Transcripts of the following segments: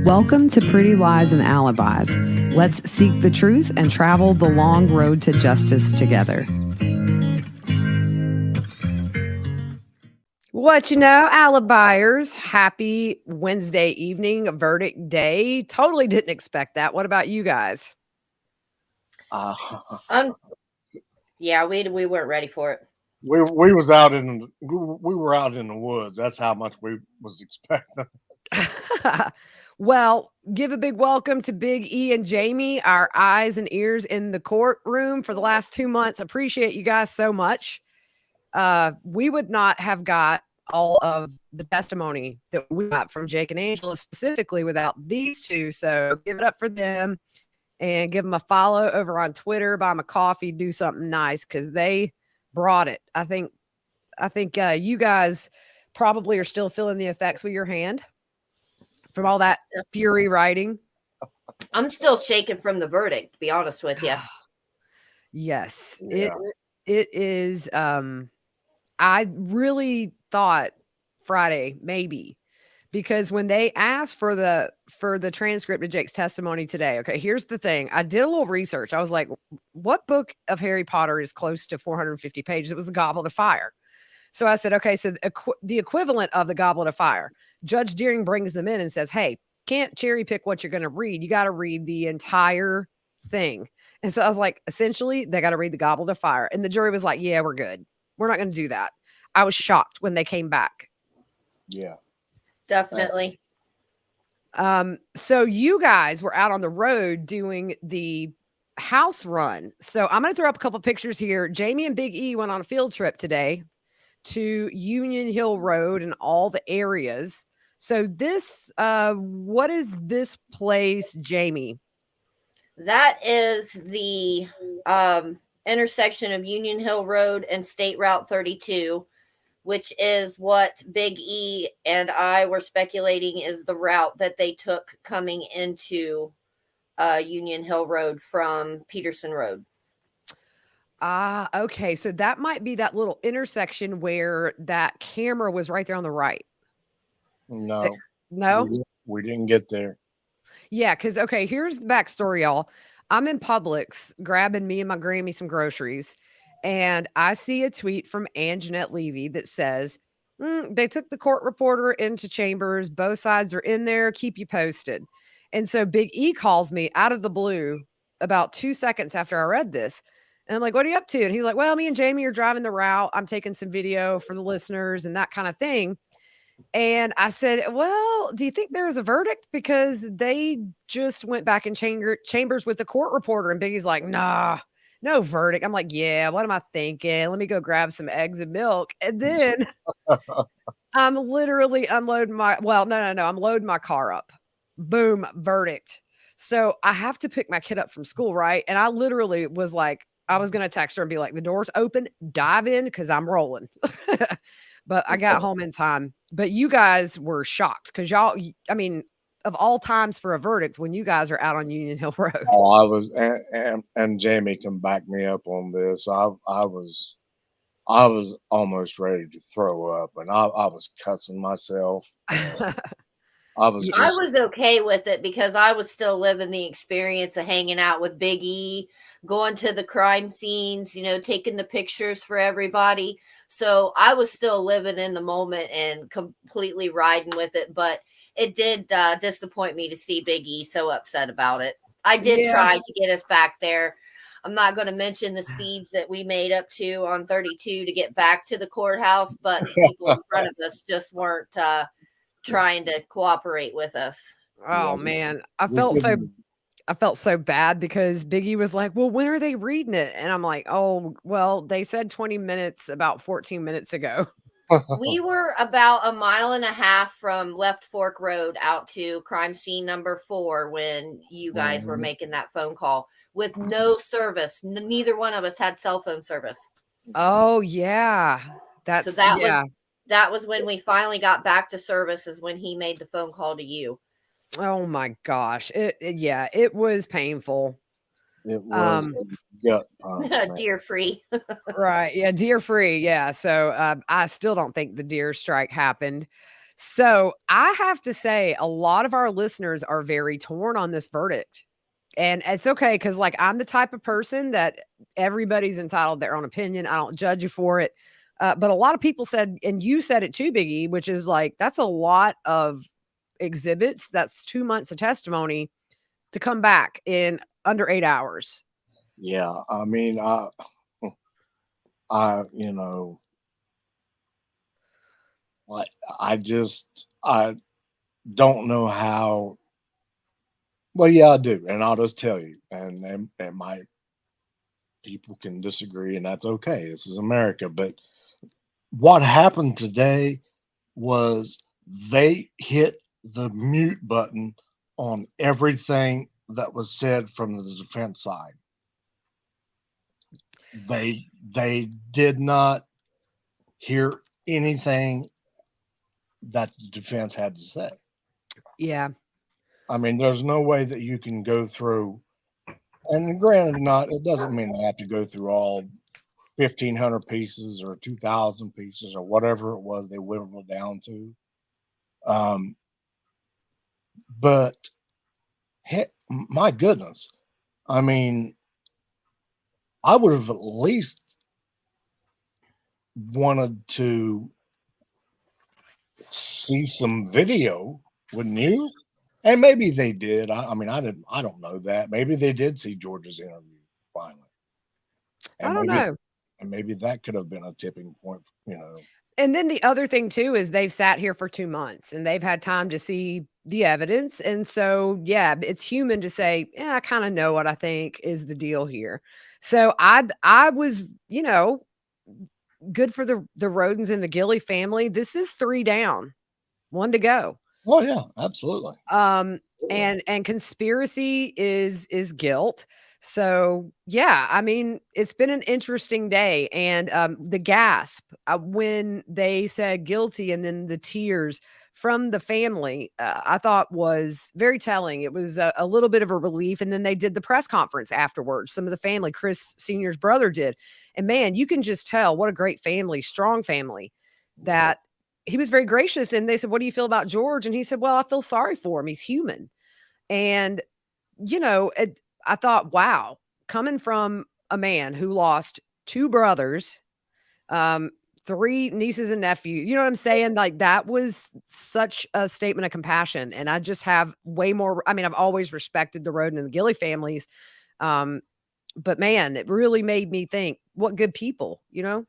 Welcome to Pretty Lies and Alibis. Let's seek the truth and travel the long road to justice together. What you know, Alibiers, happy Wednesday evening, verdict day. Totally didn't expect that. What about you guys? Yeah, we weren't ready for it. We were out in the woods. That's how much we was expecting. Well, give a big welcome to Big E and Jamie, our eyes and ears in the courtroom for the last 2 months. Appreciate you guys so much. We would not have got all of the testimony that we got from Jake and Angela specifically without these two. So give it up for them and give them a follow over on Twitter, buy them a coffee, do something nice because they brought it. I think you guys probably are still feeling the effects with your hand from all that fury writing. I'm still shaking from the verdict, to be honest with you. Yes, Yeah. it is. I really thought Friday maybe, because when they asked for the transcript of Jake's testimony today, okay, here's the thing. I did a little research. I was like, what book of Harry Potter is close to 450 pages? It was The Goblet of Fire. So I said, okay, so the equivalent of The Goblet of Fire. Judge Deering brings them in and says, hey, can't cherry pick what you're going to read. You got to read the entire thing. And so I was like, essentially, they got to read The Goblet of Fire. And the jury was like, yeah, we're good. We're not going to do that. I was shocked when they came back. Yeah. Definitely. So you guys were out on the road doing the house run. So I'm going to throw up a couple pictures here. Jamie and Big E went on a field trip today to Union Hill Road and all the areas. So this, what is this place, Jamie? That is the intersection of Union Hill Road and State Route 32, which is what Big E and I were speculating is the route that they took coming into Union Hill Road from Peterson Road. Okay. So that might be that little intersection where that camera was right there on the right. No. No? We didn't get there. Yeah, because, okay, here's the backstory, y'all. I'm in Publix grabbing me and my Grammy some groceries, and I see a tweet from Anjanette Levy that says, they took the court reporter into chambers. Both sides are in there. Keep you posted. And so Big E calls me out of the blue about 2 seconds after I read this. And I'm like, what are you up to? And he's like, well, me and Jamie are driving the route. I'm taking some video for the listeners and that kind of thing. And I said, well, do you think there is a verdict? Because they just went back in chambers with the court reporter. And Biggie's like, nah, no verdict. I'm like, yeah, what am I thinking? Let me go grab some eggs and milk. And then I'm literally unloading I'm loading my car up. Boom, verdict. So I have to pick my kid up from school, right? And I literally was like, I was going to text her and be like, the door's open, dive in because I'm rolling. But I got home in time. But you guys were shocked because y'all, I mean, of all times for a verdict, when you guys are out on Union Hill Road. Oh, I was, and Jamie can back me up on this. I was almost ready to throw up, and I was cussing myself. I was okay with it because I was still living the experience of hanging out with Big E, going to the crime scenes, taking the pictures for everybody. So I was still living in the moment and completely riding with it. But it did disappoint me to see Big E so upset about it. I did try to get us back there. I'm not going to mention the speeds that we made up to on 32 to get back to the courthouse, but people in front of us just weren't trying to cooperate with us. Oh man, I felt so bad because Biggie was like, well, when are they reading it? And I'm like, oh, well, they said 20 minutes about 14 minutes ago. We were about 1.5 miles from Left Fork Road out to crime scene number 4 when you guys were making that phone call with no service. Neither one of us had cell phone service. Oh yeah. That was when we finally got back to service, is when he made the phone call to you. Oh my gosh. It was painful. It was gut punch. Deer free. Right. Yeah. Deer free. Yeah. So I still don't think the deer strike happened. So I have to say, a lot of our listeners are very torn on this verdict. And it's okay because, like, I'm the type of person that everybody's entitled their own opinion. I don't judge you for it. But a lot of people said, and you said it too, Biggie, which is like, that's a lot of exhibits. That's 2 months of testimony to come back in under 8 hours. Yeah, I mean, I, like, I don't know how. Well, yeah, I do, and I'll just tell you, and my people can disagree, and that's okay. This is America, but what happened today was they hit the mute button on everything that was said from the defense side. They did not hear anything that the defense had to say. Yeah. I mean, there's no way that you can go through, and granted, not it doesn't mean they have to go through all 1,500 pieces or 2,000 pieces or whatever it was they whittled it down to. Um, but my goodness, I mean, I would have at least wanted to see some video, wouldn't you? And maybe they did. I mean, I didn't. I don't know that. Maybe they did see George's interview finally, I and don't know. maybe that could have been a tipping point. And then the other thing too is they've sat here for 2 months and they've had time to see the evidence. And so, yeah, it's human to say, yeah, I kind of know what I think is the deal here. So I was, good for the Rodens and the Gilly family. This is 3 down, 1 to go. Oh yeah, absolutely. And conspiracy is guilt. So yeah, I mean, it's been an interesting day. And the gasp when they said guilty, and then the tears from the family, I thought was very telling. It was a little bit of a relief. And then they did the press conference afterwards. Some of the family, Chris Senior's brother, did. And man, you can just tell what a great family, strong family, that he was very gracious. And they said, "What do you feel about George?" And he said, "Well, I feel sorry for him. He's human." And, I thought, wow, coming from a man who lost 2 brothers, 3 nieces and nephews, you know what I'm saying? Like, that was such a statement of compassion. And I just have way more. I mean, I've always respected the Roden and the Gilly families. But man, it really made me think, what good people, Yeah,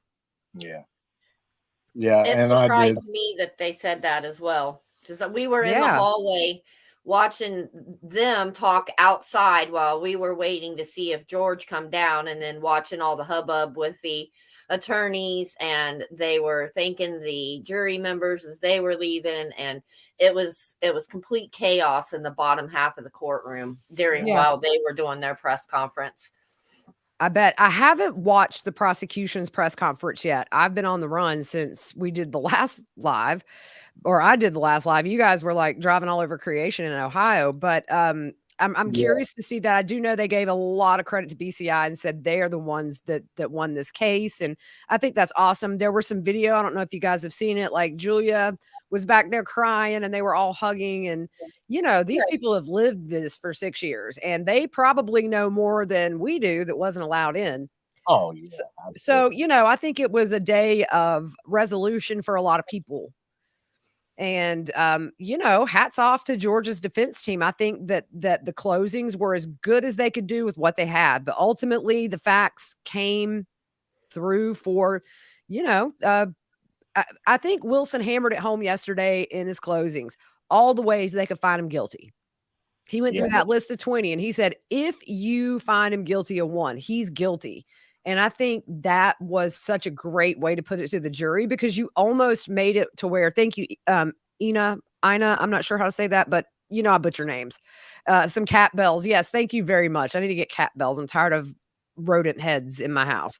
yeah, It and I did. surprised me that they said that as well, because we were in the Yeah. hallway watching them talk outside while we were waiting to see if George come down, and then watching all the hubbub with the attorneys, and they were thanking the jury members as they were leaving, and it was complete chaos in the bottom half of the courtroom Yeah. while they were doing their press conference. I bet. I haven't watched the prosecution's press conference yet. I've been on the run since we did the last live, or I did the last live. You guys were like driving all over creation in Ohio, but I'm Yeah, curious to see that. I do know they gave a lot of credit to BCI and said they are the ones that won this case, and I think that's awesome. There were some video. I don't know if you guys have seen it. Like, Julia was back there crying, and they were all hugging. And these people have lived this for 6 years, and they probably know more than we do that wasn't allowed in. oh yeah, So, absolutely. I think it was a day of resolution for a lot of people. And hats off to Georgia's defense team. I think that the closings were as good as they could do with what they had, but ultimately the facts came through for, I think Wilson hammered it home yesterday in his closings, all the ways they could find him guilty. He went Yeah, through that list of 20 and he said, if you find him guilty of 1, he's guilty. And I think that was such a great way to put it to the jury, because you almost made it to where, thank you, Ina, I'm not sure how to say that, but I butcher names. Some cat bells. Yes, thank you very much. I need to get cat bells. I'm tired of rodent heads in my house.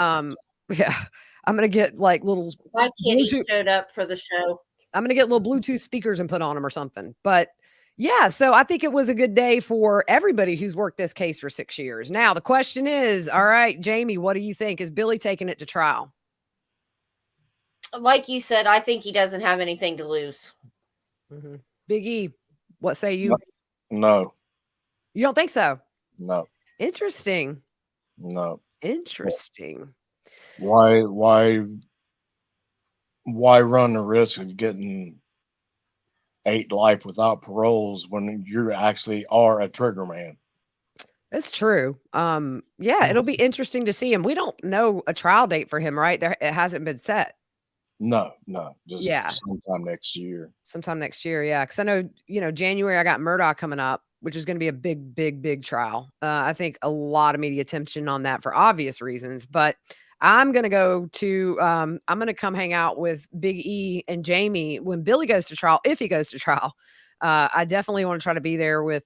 Yeah, I'm gonna get like little My kitty Bluetooth. showed up for the show. I'm gonna get little Bluetooth speakers and put on them or something. But yeah, so I think it was a good day for everybody who's worked this case for 6 years. Now the question is, all right, Jamie, what do you think? Is Billy taking it to trial? Like you said, I think he doesn't have anything to lose. Mhm. Big E, what say No, you? no, You don't think so? no, Interesting. no. Interesting. Why, why, why run the risk of getting 8 life without paroles when you actually are a trigger man? That's true. Yeah, it'll be interesting to see him. We don't know a trial date for him, right? There, it hasn't been set. No, no, just Yeah, sometime next year. sometime next year. Yeah, because I know January I got Murdoch coming up, which is going to be a big, big, big trial. I think a lot of media attention on that for obvious reasons, but I'm gonna go to I'm gonna come hang out with Big E and Jamie when Billy goes to trial, if he goes to trial. I definitely want to try to be there with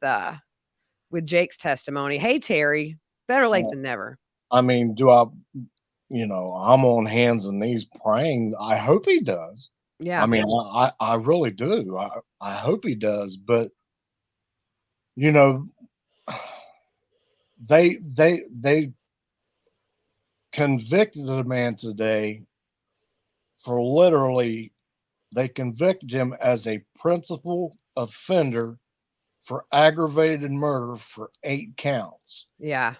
Jake's testimony. Hey Terry, better late Uh, than never. I mean, do I? I'm on hands and knees praying. I hope he does. I Yeah. mean, I really do. I hope he does. But you know, they convicted a man today for literally they convicted him as a principal offender for aggravated murder for 8 counts. Yeah.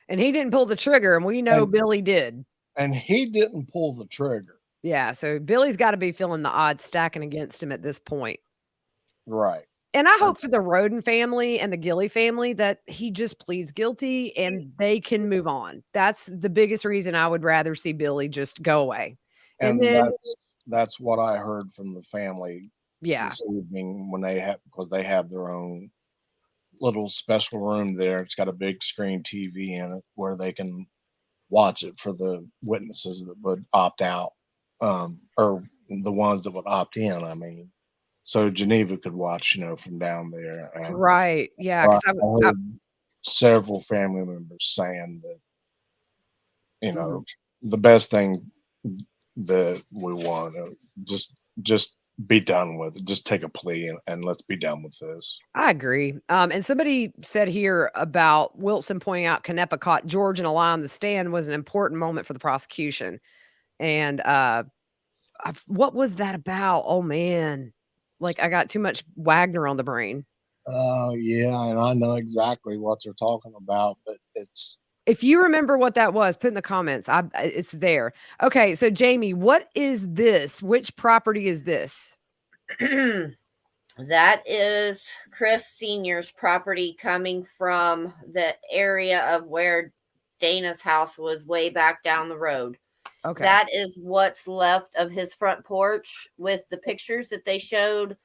And he didn't pull the trigger, and we know And Billy did. and he didn't pull the trigger. Yeah, so Billy's gotta be feeling the odds stacking against him at this point. Right. And I And hope for the Roden family and the Gilly family that he just pleads guilty and they can move on. That's the biggest reason I would rather see Billy just go away. And and then that's what I heard from the family yeah. this evening when they have because they have their own little special room there. It's got a big screen TV in it where they can watch it for the witnesses that would opt out, or the ones that would opt in. I mean, so Geneva could watch, from down there. And Right. Yeah, I 'cause I I heard several family members saying that you mhm. know the best thing that we want to just be done with it. Just take a plea and let's be done with this. I agree. And somebody said here about Wilson pointing out Canepa caught George in a lie on the stand was an important moment for the prosecution. And what was that about? Oh man, like I got too much Wagner on the brain. Yeah, and I know exactly what they're talking about, but it's If you remember what that was, put in the comments. It's there. Okay, so Jamie, what is this? Which property is this? That is Chris Sr.'s property coming from the area of where Dana's house was way back down the road. Okay. That is what's left of his front porch with the pictures that they showed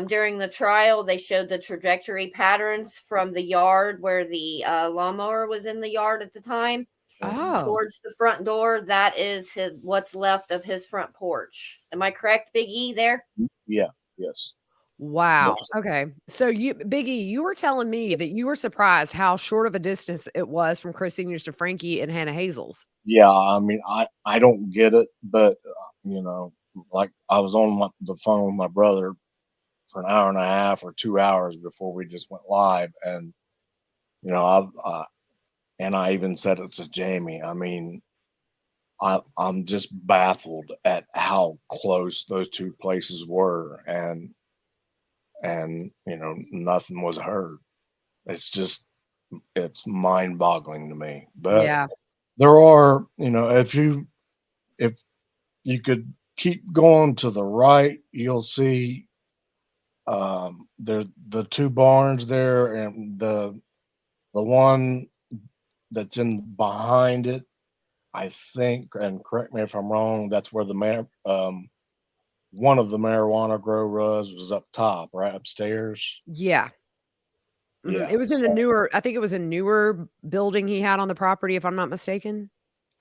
during the trial. They showed the trajectory patterns from the yard where the lawnmower was in the yard at the time mhm. Oh, towards the front door. That is what's left of his front porch. Am I correct, Big E, there? Yeah, yes, wow. yes. Okay. So Biggie, you were telling me that you were surprised how short of a distance it was from Chris Senior's to Frankie and Hannah Hazel's. Yeah, I mean, I don't get it, but like I was on the phone with my brother for an hour and a half or 2 hours before we just went live, and I even said it to Jamie. I mean, I'm just baffled at how close those two places were, and nothing was heard. It's just it's mind boggling to me. But Yeah. there are, if you could keep going to the right, you'll see the two barns there, and the one that's in behind it. I think, and correct me if I'm wrong, that's where one of the marijuana grow was up top, right upstairs. Yeah. Yeah. It was in the newer, I think it was a newer building he had on the property, if I'm not mistaken.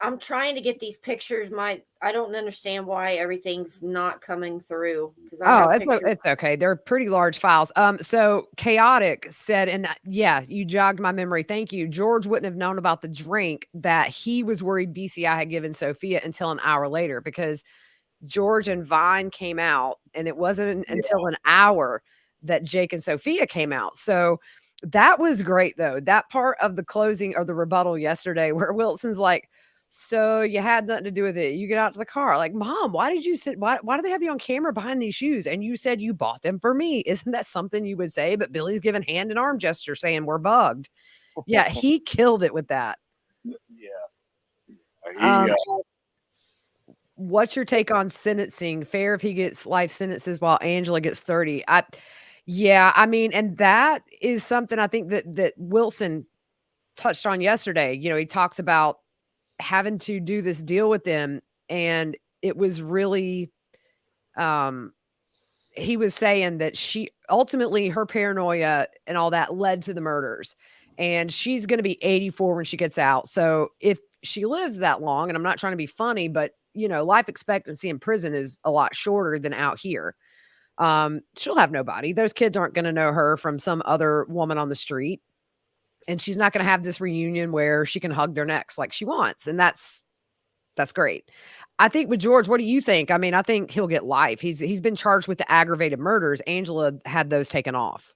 I'm trying to get these pictures. I don't understand why everything's not coming through because I Oh, have pictures. it's okay. They're pretty large files. So Chaotic said, and yeah, you jogged my memory. Thank you. George wouldn't have known about the drink that he was worried BCI had given Sophia until an hour later because George and Vine came out, and it wasn't Yeah. until an hour that Jake and Sophia came out. So that was great, though. That part of the closing or the rebuttal yesterday, where Wilson's like, So you had nothing to do with it. You get out to the car, like, Mom, why did you sit? Why do they have you on camera behind these shoes? And you said you bought them for me. Isn't that something you would say? But Billy's giving hand and arm gesture saying we're bugged. Yeah, he killed it with that. Yeah, he Um, what's your take on sentencing? Fair if he gets life sentences while Angela gets 30. Yeah, I mean, and that is something I think that Wilson touched on yesterday. He talks about having to do this deal with them, and it was really um he was saying that she ultimately her paranoia and all that led to the murders, and she's going to be 84 when she gets out. So if she lives that long, and I'm not trying to be funny, but life expectancy in prison is a lot shorter than out here. She'll have nobody. Those kids aren't going to know her from some other woman on the street, and she's not going to have this reunion where she can hug their necks like she wants, and that's great. I think with George, what do you think? I mean, I think he'll get life. He's been charged with the aggravated murders. Angela had those taken off.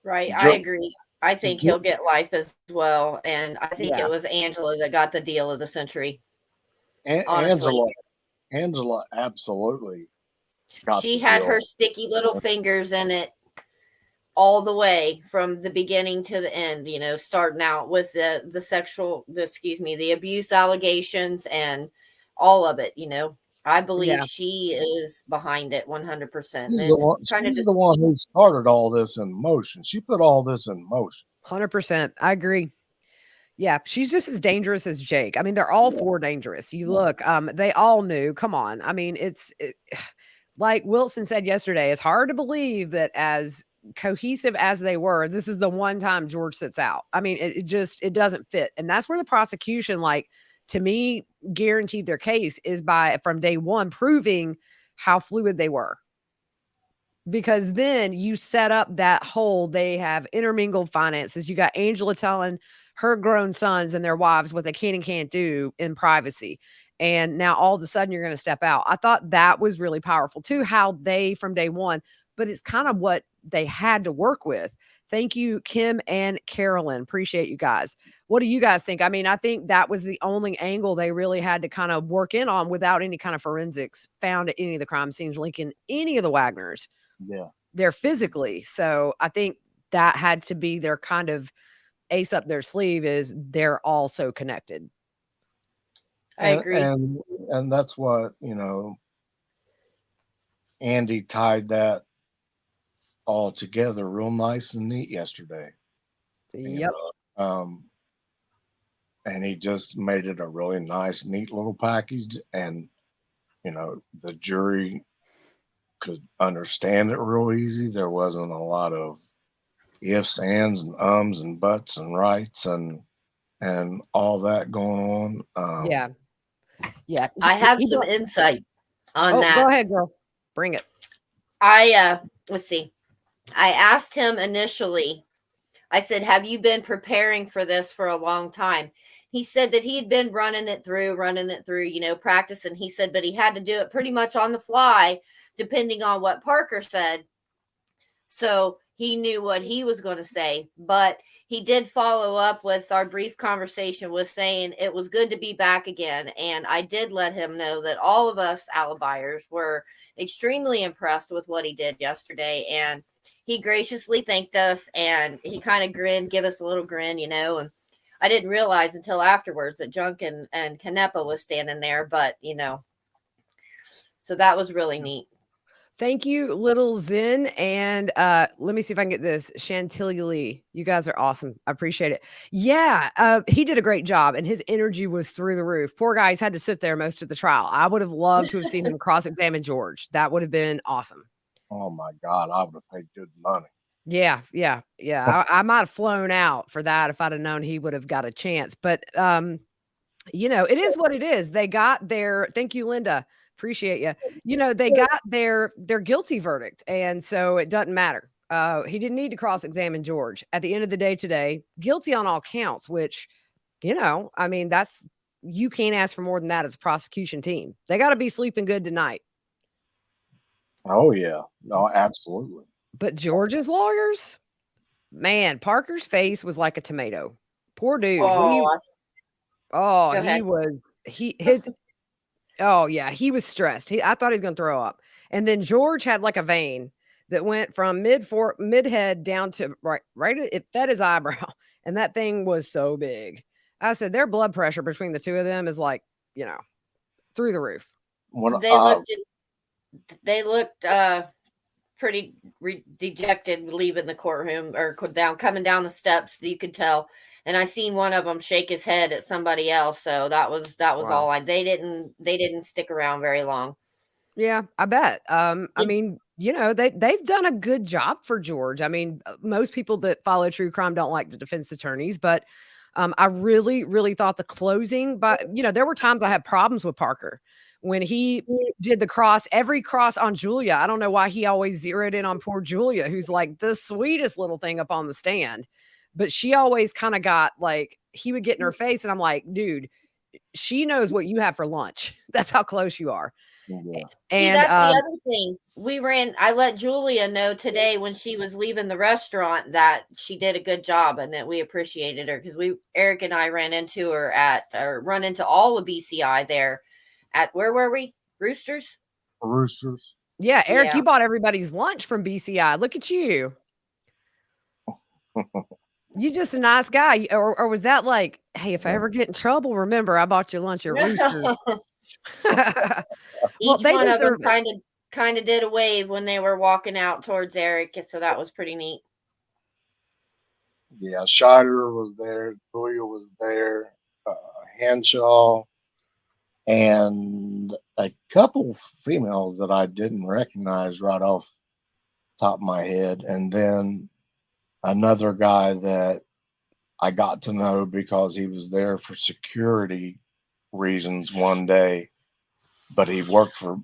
Right. I jo- agree. I think he'll jo- get life as well. And I think it Yeah. was Angela that got the deal of the century, honestly. Angela Angela absolutely got She the had her deal. sticky little fingers in it all the way from the beginning to the end, starting out with the abuse allegations and all of it. I believe Yeah. she is behind it 100%. And She's the it's one. kind of She's just the one who started all this in motion. She put all this in motion. 100%. I agree. Yeah, she's just as dangerous as Jake. I mean, they're all Yeah, four dangerous. You yeah. look, they all knew. Come on. I mean, like Wilson said yesterday, it's hard to believe that as cohesive as they were, this is the one time George sits out. I mean, it doesn't fit. And that's where the prosecution, like, to me, guaranteed their case is by from day one proving how fluid they were. Because then you set up that whole they have intermingled finances. You got Angela telling her grown sons and their wives what they can and can't do in privacy. And now all of a sudden you're going to step out. I thought that was really powerful too, how they from day one, but it's kind of what they had to work with. Thank you, Kim and Carolyn. Appreciate you guys. What do you guys think? I mean, I think that was the only angle they really had to kind of work in on without any kind of forensics found at any of the crime scenes linking any of the Wagners Yeah. there physically. So I think that had to be their kind of ace up their sleeve is they're all so connected. I and agree. and and that's what Andy tied that all together real nice and neat yesterday. You Yep. know, and he just made it a really nice, neat little package, and the jury could understand it real easy. There wasn't a lot of ifs, ands, and ums, and buts, and rights, and all that going on. Yeah. Yeah. I have He some brought, insight on oh, go that. ahead, girl. Bring it. Let's see. I asked him initially, I said, "Have you been preparing for this for a long time?" He said that he had been running it through, practicing. He said, but he had to do it pretty much on the fly, depending on what Parker said. So he knew what he was going to say. But he did follow up with our brief conversation with saying it was good to be back again. And I did let him know that all of us alibiers were extremely impressed with what he did yesterday. And he graciously thanked us, and he kind of grinned, give us a little grin. And I didn't realize until afterwards that Junk and Canepa was standing there, but so that was really neat. Thank you, Little Zen. And let me see if I can get this. Chantilly. You guys are awesome. I appreciate it. Yeah, he did a great job, and his energy was through the roof. Poor guy, he's had to sit there most of the trial. I would have loved to have seen him cross-examine George. That would have been awesome. Oh my God, I would have paid good money. Yeah, yeah, yeah. I might have flown out for that if I'd have known he would have got a chance. But it is what it is. They got their thank you, Linda. Appreciate you. They got their guilty verdict. And so it doesn't matter. He didn't need to cross-examine George. At the end of the day today, guilty on all counts, which, I mean, that's you can't ask for more than that as a prosecution team. They got to be sleeping good tonight. Oh yeah, no, absolutely. But George's lawyers, man, Parker's face was like a tomato. Poor dude. Oh, Oh, Go he ahead. was he his oh yeah, he was stressed. I thought he was gonna throw up. And then George had like a vein that went from mid head down to it fed his eyebrow. And that thing was so big. I said their blood pressure between the two of them is like, you know, through the roof. When They looked they looked pretty dejected leaving the courtroom or down coming down the steps. You could tell, and I seen one of them shake his head at somebody else. So that was Wow. all. They didn't stick around very long. Yeah, I bet. I Did, mean, you know, they've done a good job for George. I mean, most people that follow true crime don't like the defense attorneys, but I really, really thought the closing. But you know, there were times I had problems with Parker when he did the cross, every cross on Julia. I don't know why he always zeroed in on poor Julia, who's like the sweetest little thing up on the stand, but she always kind of got like he would get in her face, and I'm like, dude, she knows what you have for lunch. That's how close you are. yeah, See, And that's the other thing. I let Julia know today when she was leaving the restaurant that she did a good job and that we appreciated her because Eric and I ran into her or run into all of BCI there at, where were we? Roosters? roosters. yeah, Eric, Yeah. you bought everybody's lunch from BCI. Look at you. You just a nice guy. Or was that like, hey, if I ever get in trouble, remember I bought you lunch at Roosters. Well, Each they one of them deserve it. kind of did a wave when they were walking out towards Eric, so that was pretty neat. Yeah, Scheider was there, Julia was there, Henshaw, and a couple females that I didn't recognize right off top of my head, and then another guy that I got to know because he was there for security reasons one day, but he worked for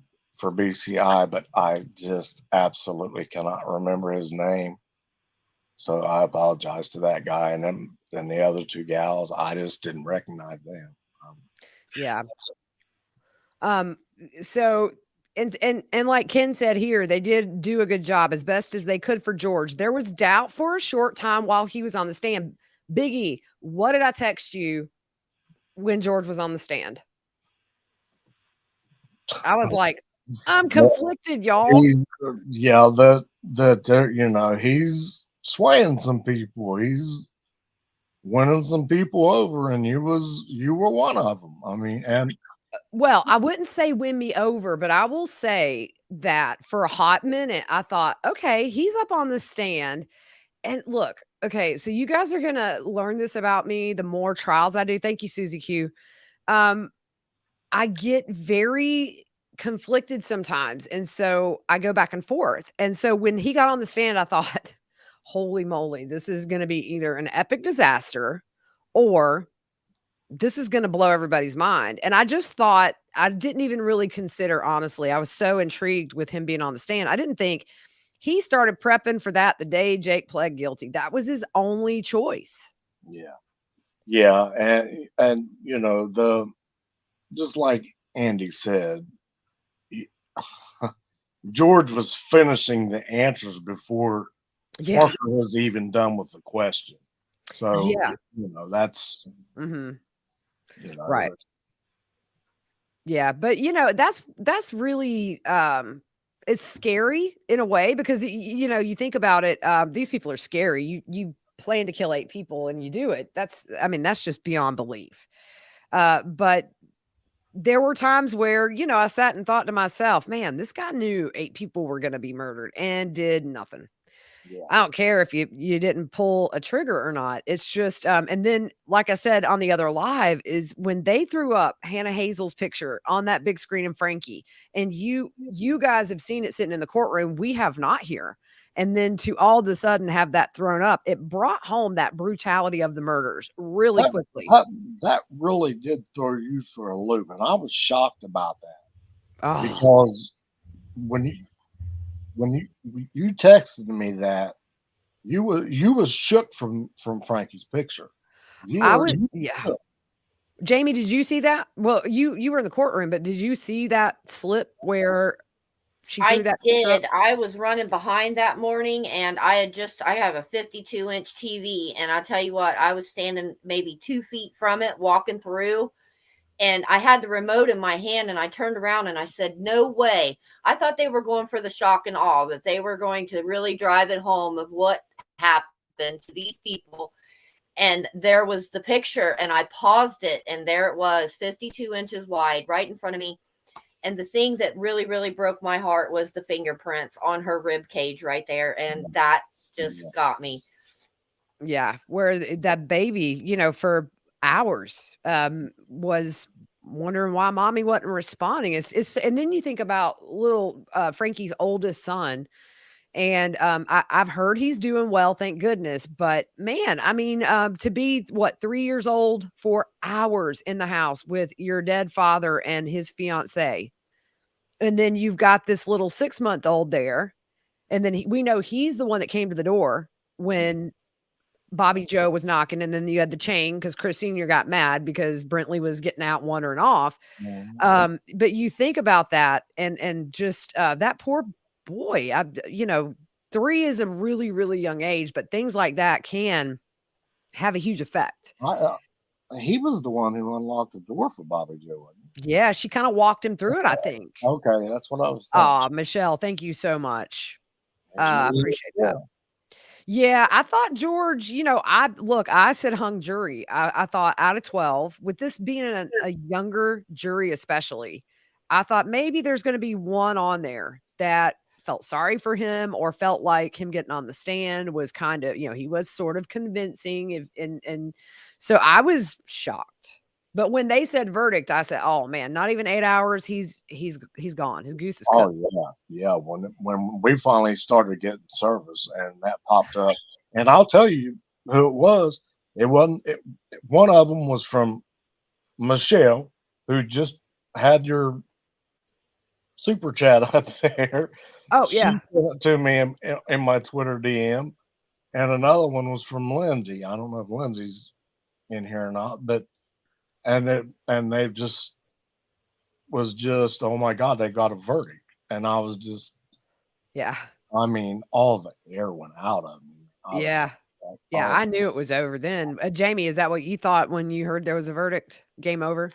BCI, but I just absolutely cannot remember his name. So I apologize to that guy and then and the other two gals. I just didn't recognize them. Um, Yeah. Um, so and like Ken said here, they did do a good job as best as they could for George. There was doubt for a short time while he was on the stand. Biggie, what did I text you when George was on the stand? I was like, I'm conflicted, y'all. he's yeah, you know, he's swaying some people. He's winning some people over, and you were one of them. I mean, and Well, I wouldn't say win me over, but I will say that for a hot minute, I thought, okay, he's up on the stand. And look, okay, so you guys are gonna learn this about me the more trials I do. Thank you, Susie Q. Um, I get very conflicted sometimes. And so I go back and forth. And so when he got on the stand, I thought, holy moly, this is gonna be either an epic disaster or this is gonna blow everybody's mind. And I just thought I didn't even really consider, honestly, I was so intrigued with him being on the stand. I didn't think he started prepping for that the day Jake pled guilty. That was his only choice. yeah, yeah, and you know the just like Andy said, he- George was finishing the answers before Yeah. Parker was even done with the question. So Yeah. you know that's Mhm. you know Right. Yeah, but, you know, that's really, it's scary in a way because, you know, you think about it, these people are scary. You plan to kill 8 people and you do it. I mean, that's just beyond belief. But there were times where, you know, I sat and thought to myself, "Man, this guy knew 8 people were gonna be murdered and did nothing." yeah. I don't care if you didn't pull a trigger or not. It's just, and then, like I said on the other live, is when they threw up Hannah Hazel's picture on that big screen in Frankie, and you guys have seen it sitting in the courtroom, we have not here. And then to all of a sudden have that thrown up, it brought home that brutality of the murders really That, quickly. that that really did throw you for a loop, and I was shocked about that Oh, because when you when you texted me that you was shook from Frankie's picture. You I were would, you yeah. shook. Jamie, did you see that? Well, you were in the courtroom, but did you see that slip where She threw I that picture up? did. I was running behind that morning and I have a 52-inch TV. And I tell you what, I was standing maybe 2 feet from it, walking through, and I had the remote in my hand and I turned around and I said, no way. I thought they were going for the shock and awe, that they were going to really drive it home of what happened to these people. And there was the picture and I paused it and there it was 52 inches wide right in front of me. And the thing that really, really broke my heart was the fingerprints on her rib cage right there. And that just got me. Yeah, where that baby, for hours, was wondering why mommy wasn't responding. And then you think about little Frankie's oldest son, and I've heard he's doing well, thank goodness. But man, I mean, to be what 3 years old for hours in the house with your dead father and his fiance, and then you've got this little 6 month old there, and then we know he's the one that came to the door when Bobby Joe was knocking, and then you had the chain because Chris Sr. got mad because Brentley was getting out wandering off. But you think about that and just that poor boy. 3 is a really, really young age, but things like that can have a huge effect. He was the one who unlocked the door for Bobby Joe, wasn't he? Yeah, she kind of walked him through it, I think. Okay, that's what I was Ah, thinking. Michelle, thank you so much. And she I was appreciate yeah. that. Yeah, I thought George, I said hung jury. I thought out of 12, with this being a younger jury, especially, I thought maybe there's going to be one on there that felt sorry for him or felt like him getting on the stand was kind of, he was sort of convincing. And so I was shocked. But when they said verdict, I said, "Oh man, not even 8 hours. He's gone. His goose is Oh cooked." yeah. When we finally started getting service and that popped up, and I'll tell you who it was. It wasn't. One of them was from Michelle, who just had your super chat up there. Oh She yeah, sent it to me in my Twitter DM, and another one was from Lindsay. I don't know if Lindsay's in here or not, but and they just was just, oh my god, they got a verdict, and I was just, yeah. I mean, all the air went out of me. I was Yeah. just like, Yeah, oh, I knew it was over then. Jamie, is that what you thought when you heard there was a verdict? Game over?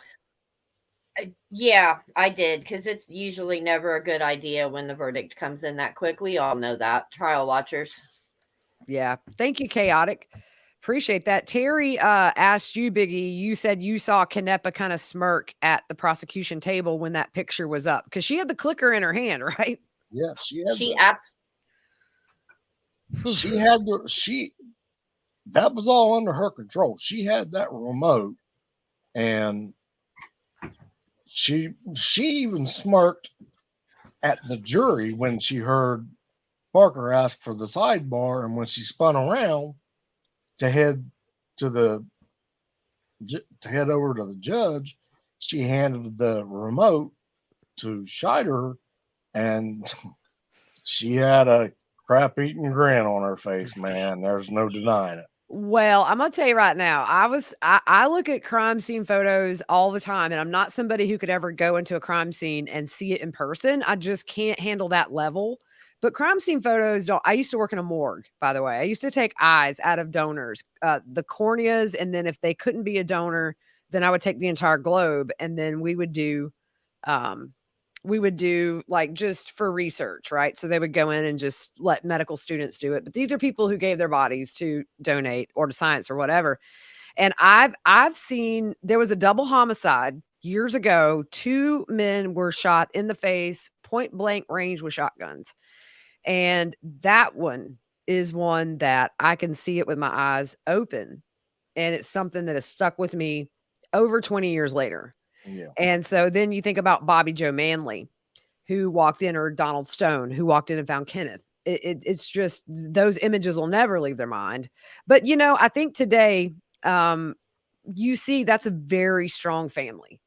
Yeah, I did because it's usually never a good idea when the verdict comes in that quick. We all know that, trial watchers. Yeah. Thank you, Chaotic. Appreciate that. Terry asked you, Biggie, you said you saw Canepa kind of smirk at the prosecution table when that picture was up because she had the clicker in her hand, right? yeah, She abs- she had the she that was all under her control. She had that remote, and she even smirked at the jury when she heard Parker ask for the sidebar, and when she spun around to head to the to head over to the judge, she handed the remote to Scheider, and she had a crap eating grin on her face, man. There's no denying it. Well, I'm gonna tell you right now, I look at crime scene photos all the time, and I'm not somebody who could ever go into a crime scene and see it in person. I just can't handle that level. But crime scene photos don't. I used to work in a morgue, by the way. I used to take eyes out of donors, the corneas, and then if they couldn't be a donor, then I would take the entire globe, and then um, we would do like just for research, right? So they would go in and just let medical students do it. But these are people who gave their bodies to donate or to science or whatever. And I've seen there was a double homicide years ago. Two men were shot in the face, point blank range with shotguns. And that one is one that I can see it with my eyes open. And it's something that has stuck with me over 20 years later. Yeah. And so then you think about Bobby Joe Manley, who walked in, or Donald Stone, who walked in and found Kenneth. It's just those images will never leave their mind. But I think today, you see that's a very strong family.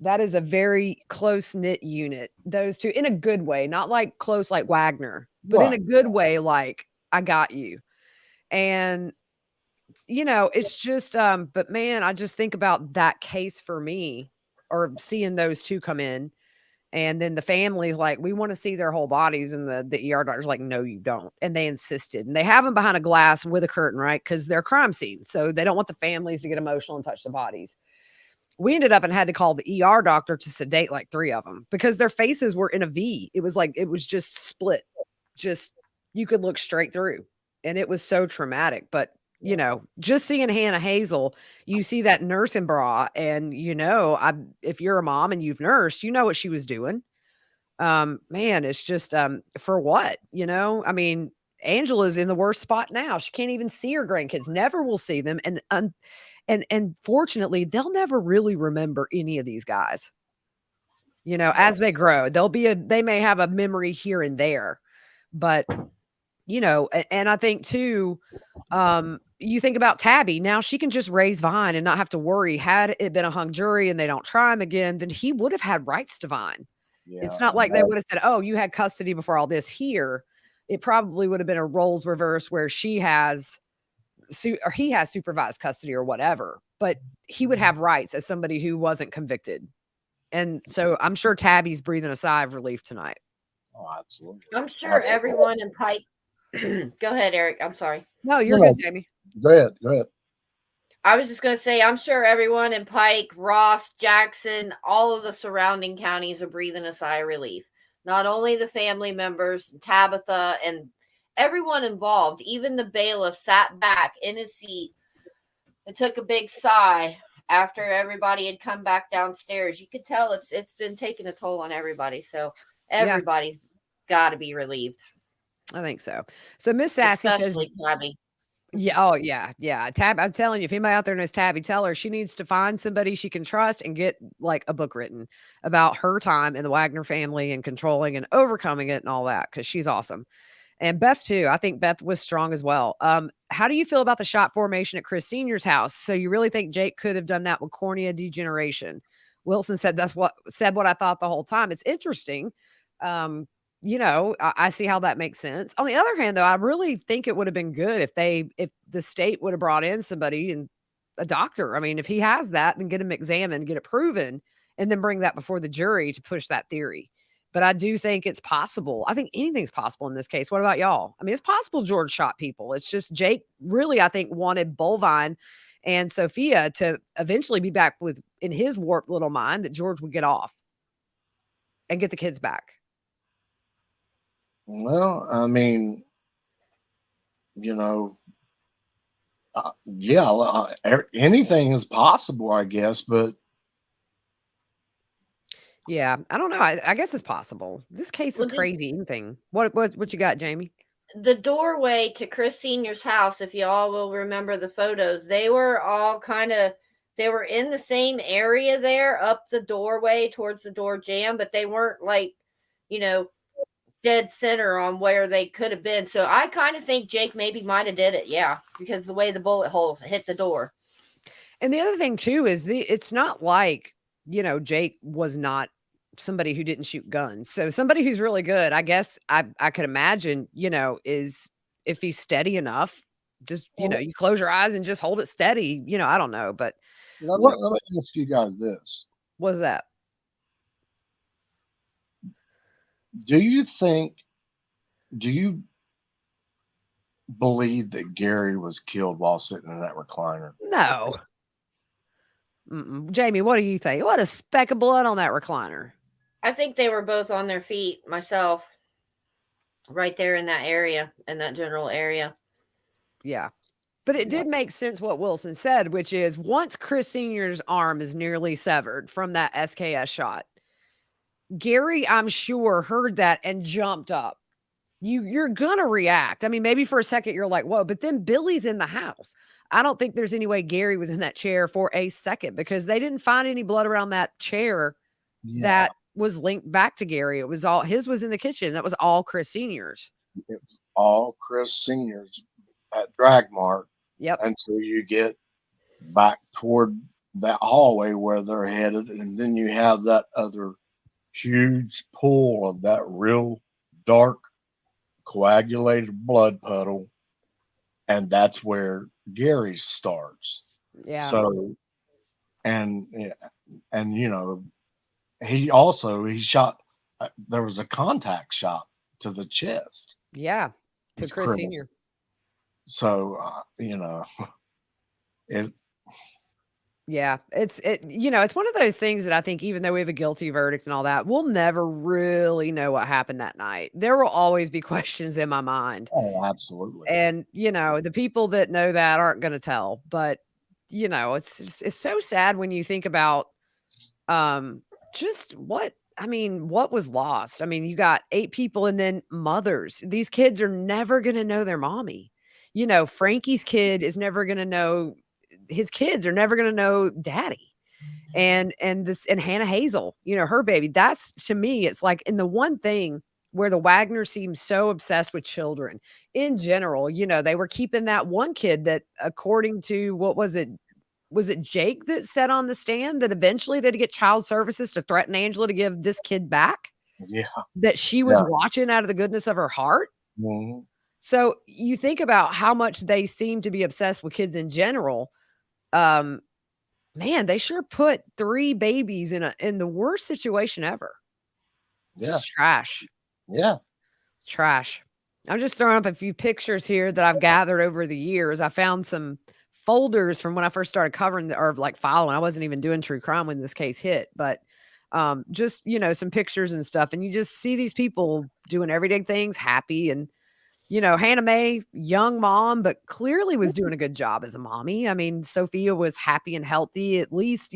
That is a very close knit unit. Those two, in a good way, not like close like Wagner, but in a Right. good way, like I got you. And it's just, but man, I just think about that case for me, or seeing those two come in. And then the family's like, we want to see their whole bodies. And the ER doctor's like, no, you don't. And they insisted. And they have them behind a glass with a curtain, right? Because they're crime scenes. So they don't want the families to get emotional and touch the bodies. We ended up and had to call the ER doctor to sedate like 3 of them because their faces were in a V. It was like, it was just split. Just, you could look straight through. And it was so traumatic. But, you know, just seeing Hannah Hazel, you see that nursing bra, and if you're a mom and you've nursed, you know what she was doing. Man, it's just for what, I mean, Angela's in the worst spot now. She can't even see her grandkids, never will see them. And fortunately, they'll never really remember any of these guys. As they grow, they may have a memory here and there, but and I think too, you think about Tabby. Now she can just raise Vine and not have to worry. Had it been a hung jury and they don't try him again, then he would have had rights to Vine. Yeah, It's not like they would have said, "Oh, you had custody before all this." Here, it probably would have been a roles reverse where he has supervised custody or whatever, but he would have rights as somebody who wasn't convicted. And so I'm sure Tabby's breathing a sigh of relief tonight. oh, absolutely. I'm sure everyone in Pike. Go ahead, Eric. I'm sorry. No, you're good, Jamie. Go ahead. Go ahead. I was just going to say, I'm sure everyone in Pike, Ross, Jackson, all of the surrounding counties are breathing a sigh of relief. Not only the family members, Tabitha, and everyone involved, even the bailiff sat back in his seat and took a big sigh after everybody had come back downstairs. You could tell it's been taking a toll on everybody. So everybody's got to be relieved. I think so. So Miss Sassy says, Tabby. Yeah. Oh, yeah. Tab. I'm telling you, if anybody out there knows Tabby, tell her she needs to find somebody she can trust and get like a book written about her time in the Wagner family and controlling and overcoming it and all that, because she's awesome. And Beth too. I think Beth was strong as well. How do you feel about the shot formation at Chris Senior's house? So you really think Jake could have done that with cornea degeneration? Wilson said what I thought the whole time. It's interesting. I see how that makes sense. On the other hand, though, I really think it would have been good if the state would have brought in somebody and a doctor. I mean, if he has that, then get him examined, get it proven, and then bring that before the jury to push that theory. But I do think it's possible. I think anything's possible in this case. What about y'all? I mean, it's possible George shot people. It's just Jake really, I think, wanted Bullvine and Sophia to eventually be back in his warped little mind that George would get off and get the kids back. Well, I mean, anything is possible, I guess, but yeah, I don't know. I guess it's possible. This case is crazy. Anything. What you got, Jamie? The doorway to Chris Senior's house, if you all will remember the photos, they were all they were in the same area there, up the doorway towards the door jamb, but they weren't like, dead center on where they could have been. So I kind of think Jake maybe might have did it. Yeah. Because the way the bullet holes hit the door. And the other thing too, is it's not like, Jake was not somebody who didn't shoot guns. So somebody who's really good, I guess I could imagine, is if he's steady enough, just, you close your eyes and just hold it steady. I don't know, but let me ask you guys this. What's that? Do you believe that Gary was killed while sitting in that recliner? No. Jamie, what do you think? What a speck of blood on that recliner. I think they were both on their feet myself. Right there in that area, in that general area. Yeah. But it did make sense what Wilson said, which is once Chris Senior's arm is nearly severed from that SKS shot, Gary, I'm sure, heard that and jumped up. You're gonna react. I mean, maybe for a second you're like, whoa, but then Billy's in the house. I don't think there's any way Gary was in that chair for a second because they didn't find any blood around that chair that was linked back to Gary. It was all his was in the kitchen. That was all Chris Senior's. It was all Chris Senior's at Dragmark. Yep. Until you get back toward that hallway where they're headed, and then you have that other huge pool of that real dark coagulated blood puddle, and that's where Gary starts. Yeah. So, and he shot. There was a contact shot to the chest Yeah, to with Chris Chris. Senior. So it. Yeah, it's one of those things that I think even though we have a guilty verdict and all that, we'll never really know what happened that night. There will always be questions in my mind. Oh, absolutely. And, the people that know that aren't gonna tell, but, it's so sad when you think about, um, just what was lost. I mean, you got 8 people and then mothers. These kids are never gonna know their mommy. Frankie's kid is never gonna know his kids are never gonna know daddy. And Hannah Hazel, her baby. That's to me, it's like in the one thing where the Wagner seems so obsessed with children in general, they were keeping that one kid that according to what was it? Was it Jake that said on the stand that eventually they'd get child services to threaten Angela to give this kid back Yeah, that she was yeah. watching out of the goodness of her heart? Mhm. So you think about how much they seem to be obsessed with kids in general. Um, Man, they sure put 3 babies in the worst situation ever. Yeah, Just trash, yeah. trash. I'm just throwing up a few pictures here that I've gathered over the years. I found some folders from when I first started covering or like following. I wasn't even doing true crime when this case hit, but just, some pictures and stuff. And you just see these people doing everyday things, happy. And, Hannah Mae, young mom, but clearly was doing a good job as a mommy. I mean, Sophia was happy and healthy, at least,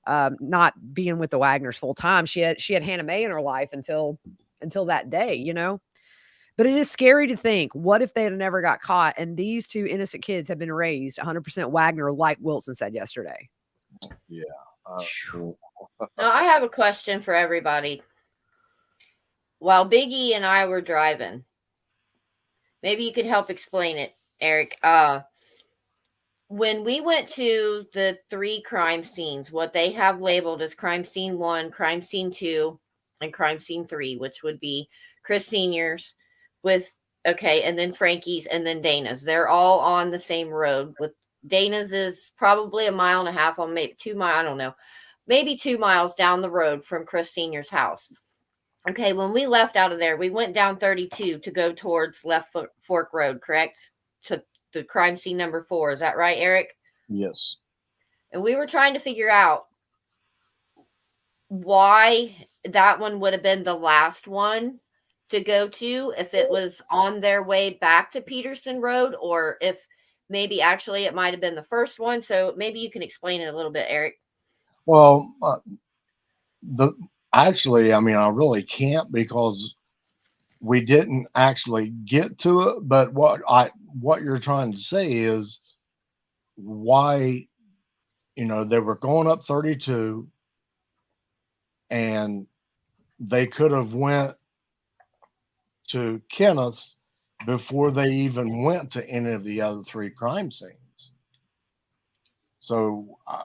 not being with the Wagners full time. She had Hannah Mae in her life until that day. But it is scary to think, what if they had never got caught and these 2 innocent kids have been raised 100% Wagner, like Wilson said yesterday? Yeah. Uh, Now, I have a question for everybody. While Biggie and I were driving, maybe you could help explain it, Eric. When we went to the 3 crime scenes, what they have labeled as crime scene 1, crime scene 2, and crime scene 3, which would be Chris Senior's with, okay, and then Frankie's and then Dana's. They're all on the same road. With Dana's is probably a mile and a half on, maybe 2 miles, I don't know, maybe 2 miles down the road from Chris Senior's house. Okay, when we left out of there, we went down 32 to go towards Left Fork Road, correct? To the crime scene number 4. Is that right, Eric? yes. And we were trying to figure out why that one would have been the last one to go to, if it was on their way back to Peterson Road, or if maybe actually it might have been the first one. So maybe you can explain it a little bit, Eric. Well, the actually, I mean, I really can't because we didn't actually get to it. But what you're trying to say is why they were going up 32 and they could have went to Kenneth's before they even went to any of the other 3 crime scenes. So I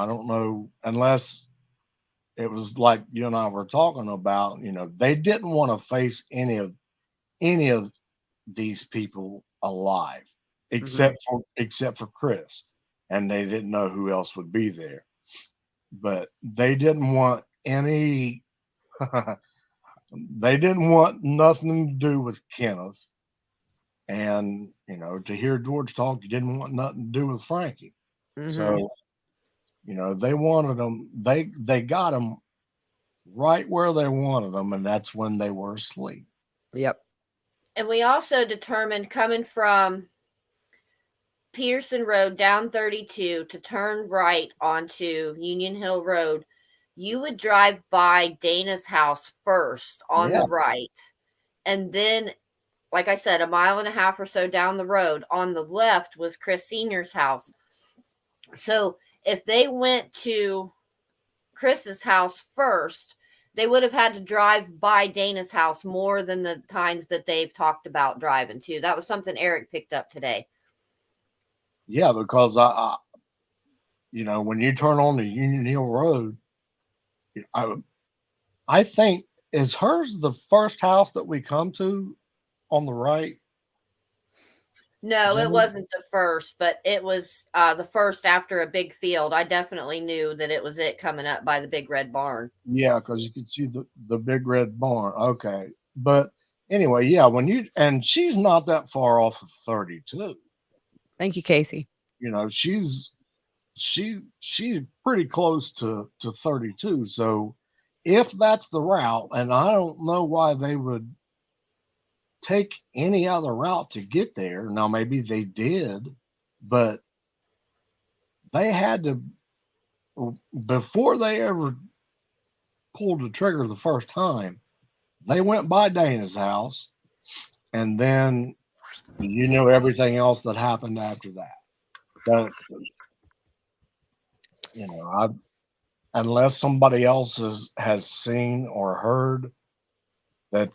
don't know, unless it was like you and I were talking about, they didn't want to face any of these people alive Mhm. except for Chris, and they didn't know who else would be there. But they didn't want any they didn't want nothing to do with Kenneth. And to hear George talk, he didn't want nothing to do with Frankie. Mhm. So, they wanted them, they got them right where they wanted them, and that's when they were asleep. Yep. And we also determined, coming from Peterson Road down 32 to turn right onto Union Hill Road, you would drive by Dana's house first on Yeah, the right. And then, like I said, a mile and a half or so down the road on the left was Chris Senior's house. So if they went to Chris's house first, they would have had to drive by Dana's house more than the times that they've talked about driving to. That was something Eric picked up today. yeah, because when you turn on the Union Hill Road, I I think is hers the first house that we come to on the right. No, it Jimmy? wasn't the first, but it was the first after a big field. I definitely knew that it was it coming up by the big red barn. Yeah, because you could see the big red barn. Okay, but anyway, yeah, when you and she's not that far off of 32. Thank you, Casey. You know, she's pretty close to 32. So if that's the route, and I don't know why they would take any other route to get there. Now maybe they did, but they had to before they ever pulled the trigger the first time. They went by Dana's house, and then you know everything else that happened after that. But you know, unless somebody else has seen or heard that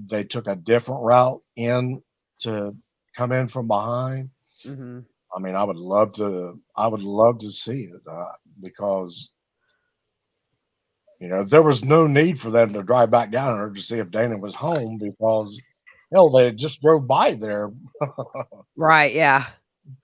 they took a different route in to come in from behind. Hmm. I mean, I would love to. I would love to see it because you know there was no need for them to drive back down there to see if Dana was home because hell, they just drove by there Right. Yeah.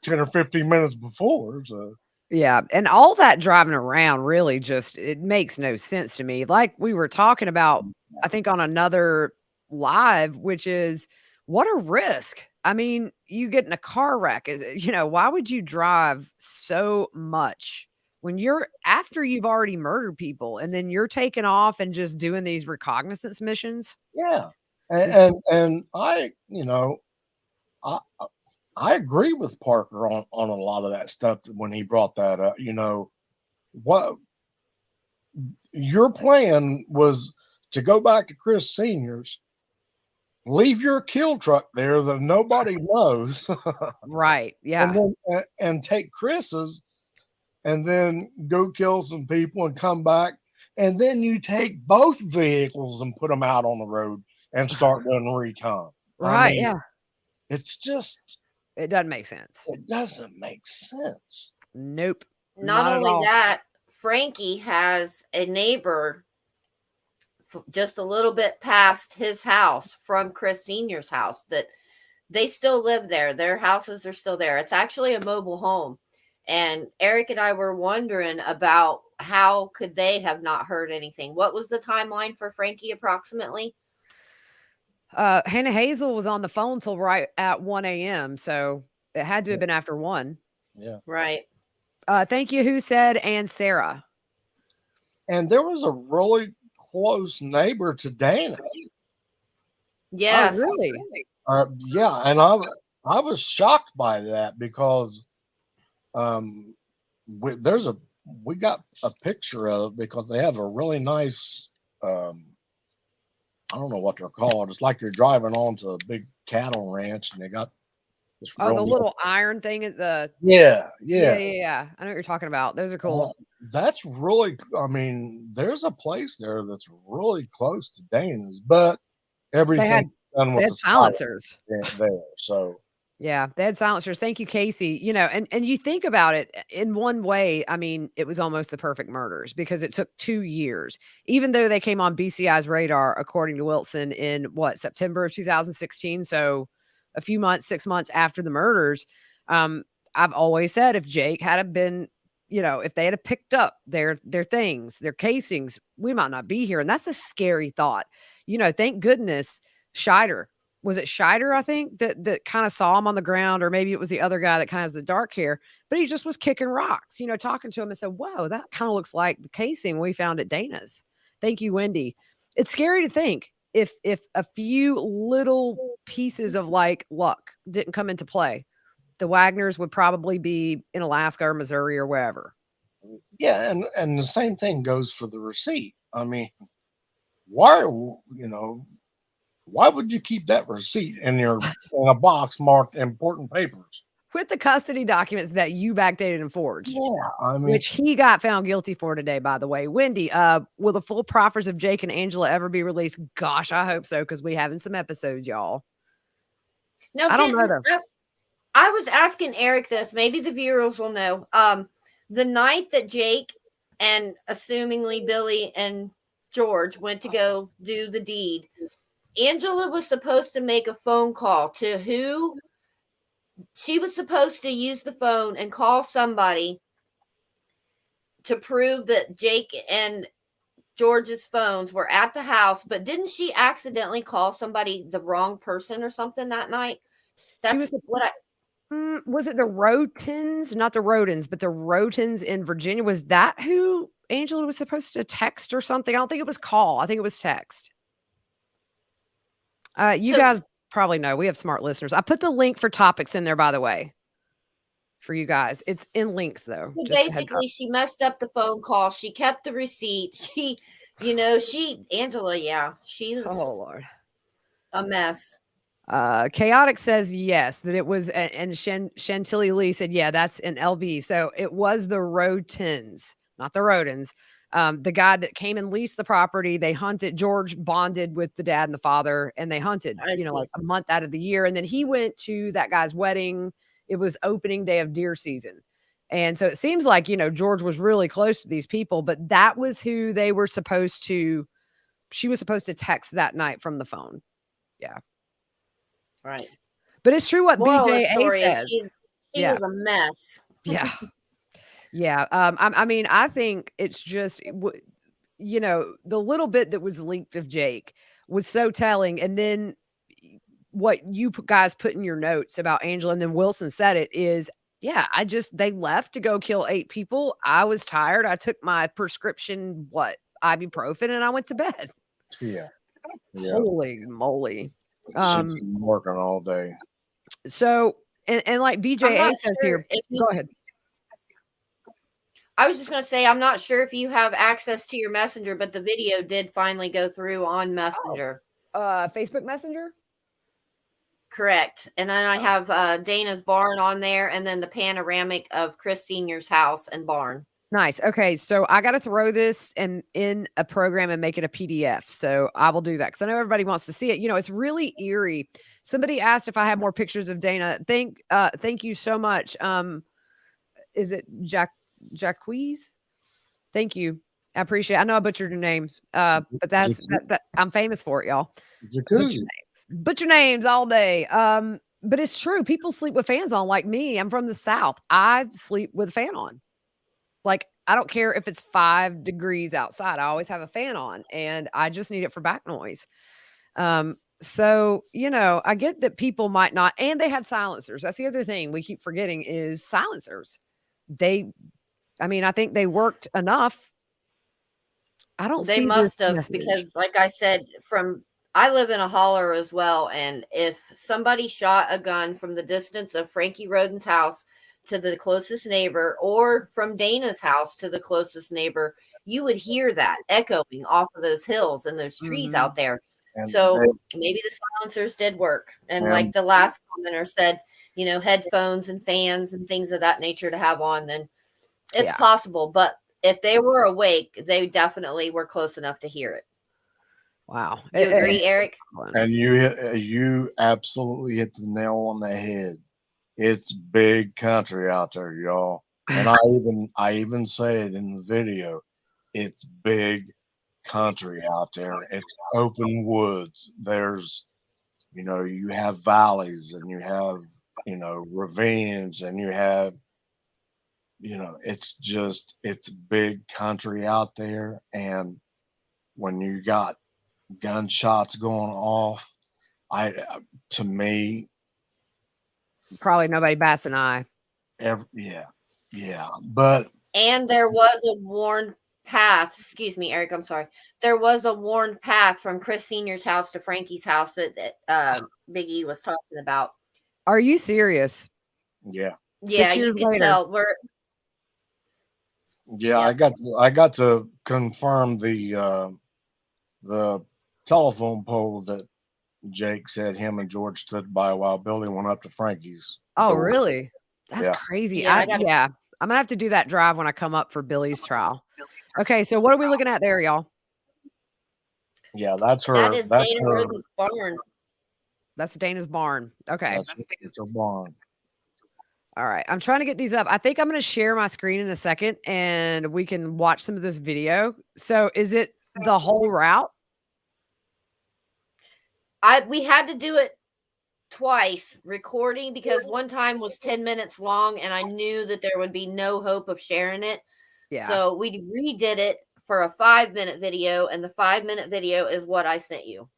10 or 15 minutes before. So Yeah, and all that driving around really just it makes no sense to me. Like we were talking about, I think on another live, which is what a risk. I mean, you get in a car wreck, why would you drive so much when you're after you've already murdered people and then you're taking off and just doing these reconnaissance missions? yeah, This and I you know I I agree with Parker on a lot of that stuff when he brought that up. You know what your plan was to go back to Chris Senior's, leave your kill truck there that nobody knows, right. and Yeah. then and take Chris's, and then go kill some people and come back, and then you take both vehicles and put them out on the road and start doing recon. I Right. mean, Yeah. it's just It doesn't make sense. it doesn't make sense. Nope. Not Not at only all. that, Frankie has a neighbor just a little bit past his house from Chris Senior's house that they still live there. Their houses are still there. It's actually a mobile home. And Eric and I were wondering about how could they have not heard anything. What was the timeline for Frankie approximately? Hannah Hazel was on the phone till right at 1 a.m., so it had to Yeah, have been after 1. yeah. Right. Thank you, who said, and Sarah. And there was a really close neighbor to Dana. Oh, Yes. really? Yeah, and I was shocked by that because um, there's a we got a picture of it because they have a really nice I don't know what they're called. It's like you're driving onto a big cattle ranch and they got this Oh, the real little iron thing at the yeah, yeah, yeah. yeah, yeah. I know what you're talking about. Those are Uh, cool. that's really I mean, there's a place there that's really close to Dana's, but They everything's had done they with the had silence silencers. there. So Yeah, they had silencers. Thank you, Casey. And you think about it in one way, I mean, it was almost the perfect murders because it took 2 years. Even though they came on BCI's radar, according to Wilson, in what, September of 2016. So a few months, 6 months after the murders. Um, I've always said if Jake had have been, if they had have picked up their things, their casings, we might not be here. And that's a scary thought. Thank goodness Scheider was it Scheider, I think, that kind of saw him on the ground, or maybe it was the other guy that kind of has the dark hair, but he just was kicking rocks, talking to him and said, whoa, that kind of looks like the casing we found at Dana's. Thank you, Wendy. It's scary to think if a few little pieces of like luck didn't come into play, the Wagners would probably be in Alaska or Missouri or wherever. yeah, and the same thing goes for the receipt. I mean, why you know why would you keep that receipt in a box marked important papers? With the custody documents that you backdated and forged. Yeah, I mean, Which he got found guilty for today, by the way. Wendy, will the full proffers of Jake and Angela ever be released? Gosh, I hope so, because we having some episodes, y'all. Now, I don't know didn't though. I was asking Eric this, maybe the viewers will know. The night that Jake and assumingly Billy and George went to go do the deed, Angela was supposed to make a phone call to who She was supposed to use the phone and call somebody to prove that Jake and George's phones were at the house, but didn't she accidentally call somebody, the wrong person or something that night? She That's was what I was it the Rotens, not the Rodens, but the Rotens in Virginia? Was that who Angela was supposed to text or something? I don't think it was call. I think it was text. You so guys probably know. We have smart listeners. I put the link for topics in there, by the way, for you guys. It's in links though. so Just a heads up. basically she messed up the phone call. She kept the receipt. Angela, yeah, she Oh was Lord. a mess. Chaotic says yes, that it was, and Chantilly Lee said, yeah, that's an LB. So it was the Rotens, not the Rodens. The guy that came and leased the property, they hunted. George bonded with the dad and the father, and they hunted, I see. like a month out of the year. And then he went to that guy's wedding. It was opening day of deer season. And so it seems like, George was really close to these people, but that was who they were supposed to, she was supposed to text that night from the phone. Yeah. Right. But it's true what Moral of the BJA story is says. she Yeah. was a mess. Yeah. Yeah. I mean, I think it's just, the little bit that was leaked of Jake was so telling. And then what you guys put in your notes about Angela, and then Wilson said it is, yeah, they left to go kill 8 people. I was tired. I took my prescription, ibuprofen, and I went to bed. Yeah. Holy moly. She's been working all day. So, and like BJA says here, go ahead. I was just going to say, I'm not sure if you have access to your messenger, but the video did finally go through on Messenger. Facebook Messenger? Correct. And then I have Dana's barn on there, and then the panoramic of Chris Sr.'s house and barn. Nice. Okay, so I got to throw this in a program and make it a PDF. So I will do that because I know everybody wants to see it. It's really eerie. Somebody asked if I had more pictures of Dana. Thank you so much. Is it Jacquees? Thank you. I appreciate it. I know I butchered your name. But that I'm famous for it, y'all. Butcher names all day. But it's true. People sleep with fans on like me. I'm from the South. I sleep with a fan on. Like, I don't care if it's 5 degrees outside. I always have a fan on, and I just need it for back noise. So, I get that people might not, and they have silencers. That's the other thing we keep forgetting is silencers. I think they worked enough. I don't see. They must have, because like I said, I live in a holler as well. And if somebody shot a gun from the distance of Frankie Roden's house to the closest neighbor, or from Dana's house to the closest neighbor, you would hear that echoing off of those hills and those trees out there. And so maybe the silencers did work. And like the last commenter said, headphones and fans and things of that nature to have on, then it's possible. But if they were awake, they definitely were close enough to hear it. Wow. You agree, Eric? And you absolutely hit the nail on the head. It's big country out there, y'all. And I even say it in the video. It's big country out there. It's open woods. There's, you have valleys, and you have, ravines, and you have, it's big country out there. And when you got gunshots going off, to me, probably nobody bats an eye. But and there was a worn path. Excuse me, Eric. I'm sorry. There was a worn path from Chris Sr.'s house to Frankie's house that Big E was talking about. Are you serious? Yeah. Yeah, you can tell. I got to confirm the telephone pole that Jake said him and George stood by while Billy went up to Frankie's. Oh, really? That's crazy. Yeah, I'm gonna have to do that drive when I come up for Billy's trial. Okay, so what are we looking at there, y'all? Yeah, that's her. That is Dana Roden's barn. That's Dana's barn. Okay. It's her barn. All right. I'm trying to get these up. I think I'm going to share my screen in a second and we can watch some of this video. So is it the whole route? We had to do it twice recording because one time was 10 minutes long and I knew that there would be no hope of sharing it. Yeah. So we redid it for a 5-minute video, and the 5-minute video is what I sent you.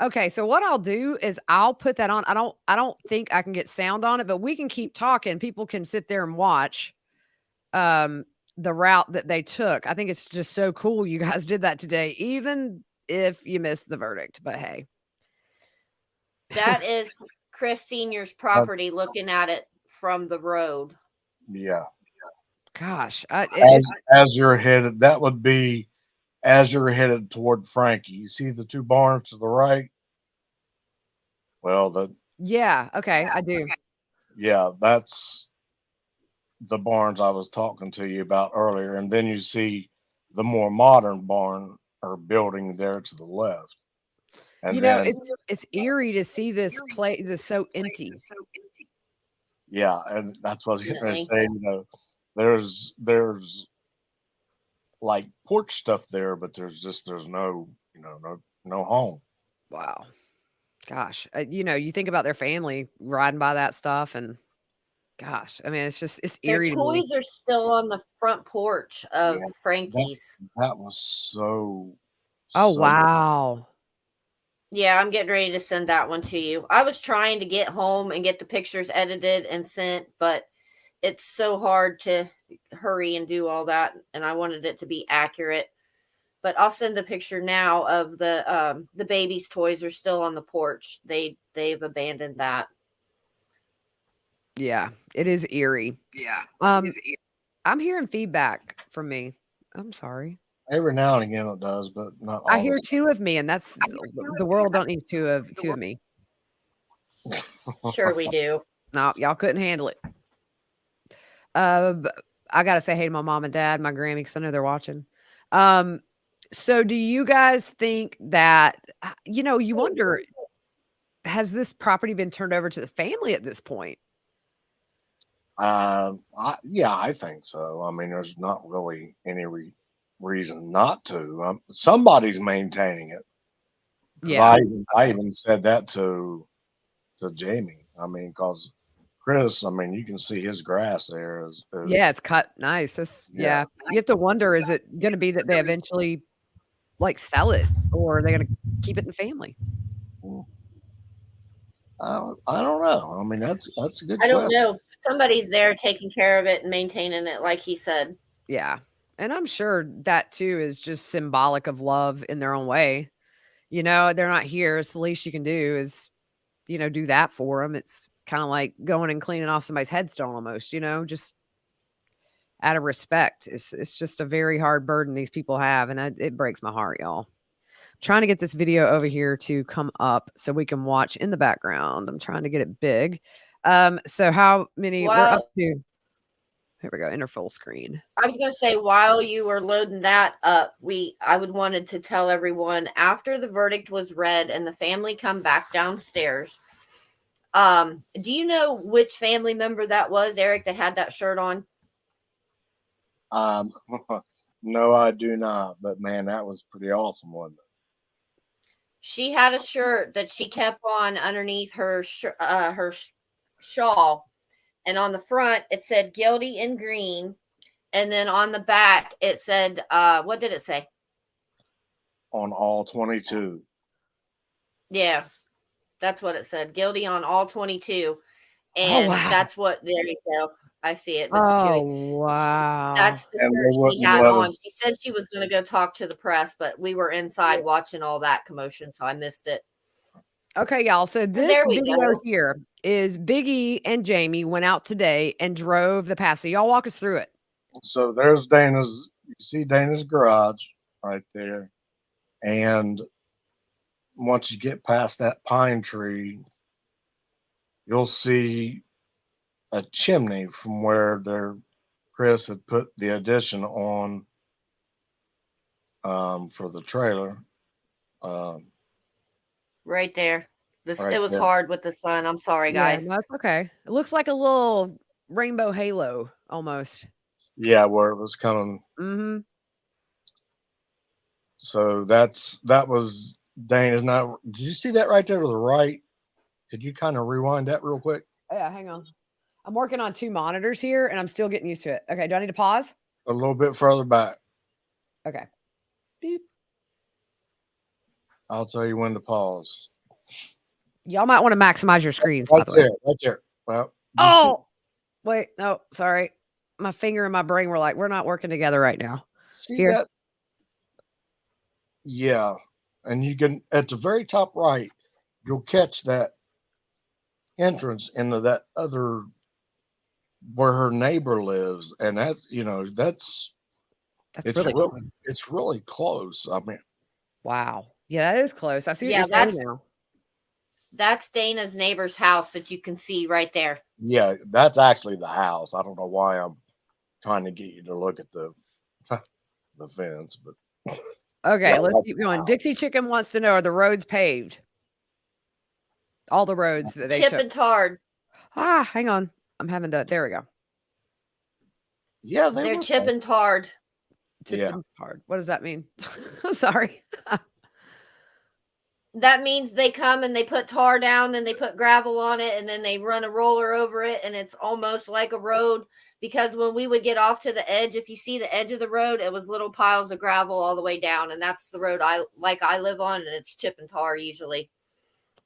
Okay, so what I'll do is I'll put that on. I don't think I can get sound on it, but we can keep talking. People can sit there and watch the route that they took. I think it's just so cool you guys did that today, even if you missed the verdict. But hey. That is Chris Sr.'s property, looking at it from the road. Yeah. Gosh, As you're headed, that would be as you're headed toward Frankie. You see the two barns to the right? Well, yeah, okay, I do. yeah, that's the barns I was talking to you about earlier. And then you see the more modern barn or building there to the left. And then, It's eerie to see this so empty. yeah, and that's what I was going to Definitely. say. There's like porch stuff there, but there's no no home. Wow. Gosh, you think about their family riding by that stuff, and gosh, I mean, it's Their eerie to me. toys are still on the front porch of Yeah, that Frankie's. that was so Oh, so. wow. Yeah, I'm getting ready to send that one to you. I was trying to get home and get the pictures edited and sent, but it's so hard to hurry and do all that, and I wanted it to be accurate. But I'll send the picture now of the baby's toys are still on the porch. They've abandoned that. Yeah, it is eerie. Um, I'm hearing feedback from me. I'm sorry. Every now and again it does, but not I all hear the two of me, and that's the world don't need two of me. Sure we do. No, y'all couldn't handle it. I gotta say hey to my mom and dad, my Grammy, because I know they're watching. So do you guys think that you wonder, has this property been turned over to the family at this point? Yeah, I think so. I mean, there's not really any reason not to. Somebody's maintaining it. 'Cause Yeah. I even said that to Jamie. I mean, because Chris, I mean, you can see his grass there Yeah, is it's cut nice. yeah. Yeah. You have to wonder, is it gonna be that they eventually, like, sell it, or are they gonna keep it in the family? Mm, I don't know. I mean, that's a good I don't question. know. Somebody's there taking care of it and maintaining it, like he said. Yeah. And I'm sure that too is just symbolic of love in their own way. They're not here. It's the least you can do is, do that for them. It's kind of like going and cleaning off somebody's headstone almost, just out of respect. It's just a very hard burden these people have. And it breaks my heart, y'all. Trying to get this video over here to come up so we can watch in the background. I'm trying to get it big. So how many we're up While to? Here we go. Enter full screen. I was going to say, while you were loading that up, I would wanted to tell everyone after the verdict was read and the family come back downstairs. Do you know which family member that was, Eric, that had that shirt on? Um, no, I do not. But man, that was pretty awesome, wasn't She had a shirt that she kept on underneath her shawl, and on the front it said "guilty" in green, and then on the back it said, what did it say? on all 22. Yeah, that's what it said. Guilty on all 22. Oh And wow. that's what, there you go. I see it, Miss Oh Chewy. wow. That's the And shirt they she wouldn't had let on. us. She said she was going to go talk to the press, but we were inside watching all that commotion, so I missed it. Okay, y'all. So And this there we video go. here is Biggie and Jamie went out today and drove the pass. So y'all walk us through it. So there's Dana's. You see Dana's garage right there, and once you get past that pine tree, you'll see a chimney from where Chris had put the addition on for the trailer. Um, Right there. right It was there. hard with the sun. I'm sorry, Yeah, guys. no, that's okay. It looks like a little rainbow halo almost. Yeah, where it was coming. Mm-hmm. So that was Dana's. Now, did you see that right there to the right? Could you kind of rewind that real quick? Yeah, hang on. I'm working on 2 monitors here, and I'm still getting used to it. Okay, do I need to pause? A little bit further back. Okay. Beep. I'll tell you when to pause. Y'all might want to maximize your screens, by Right the way. there, right there. Well, Oh, wait. No, sorry. My finger and my brain were like, we're not working together right now. see Here. that? Yeah. And you can, at the very top right, you'll catch that entrance into that other where her neighbor lives. And that, That's it's really real, cool. it's really close. I mean, Wow. Yeah, that is close. I see what Yeah, you're saying now. that's Dana's neighbor's house that you can see right there. yeah, that's actually the house. I don't know why I'm trying to get you to look at the the fence, but Okay, yeah, let's that's keep the going. house. Dixie Chicken wants to know, are the roads paved? All the roads that they Chip took. and Tard. Hang on. I'm having to. There we go. Yeah, they They're were. chip and Tard. Yeah. Chipping hard. What does that mean? I'm sorry. That means they come and they put tar down, then they put gravel on it, and then they run a roller over it, and it's almost like a road. Because when we would get off to the edge, if you see the edge of the road, it was little piles of gravel all the way down, and that's the road I live on, and it's chip and tar usually.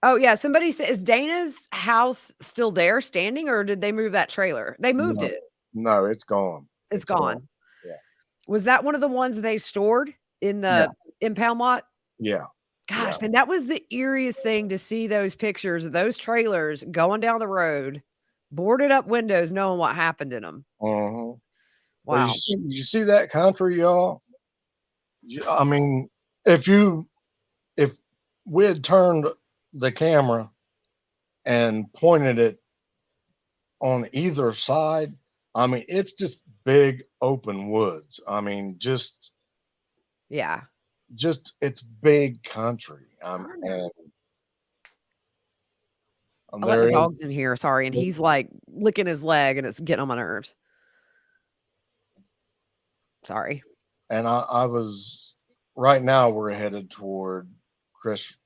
Oh yeah, somebody said, is Dana's house still there, standing, or did they move that trailer? They moved No, it. no, it's gone. It's gone. Yeah. Was that one of the ones they stored in Yeah. the impound lot? Yeah. Gosh, Yeah. man, that was the eeriest thing to see those pictures of those trailers going down the road, boarded up windows, knowing what happened in them. Well, Wow. you see that country, y'all? I mean, if we had turned the camera and pointed it on either side, I mean, it's just big open woods. I mean, Yeah. it's big country. I let There my is, dog's in here, sorry, and he's like licking his leg, and it's getting on my nerves. Sorry. and I was right now. We're headed toward Chris's.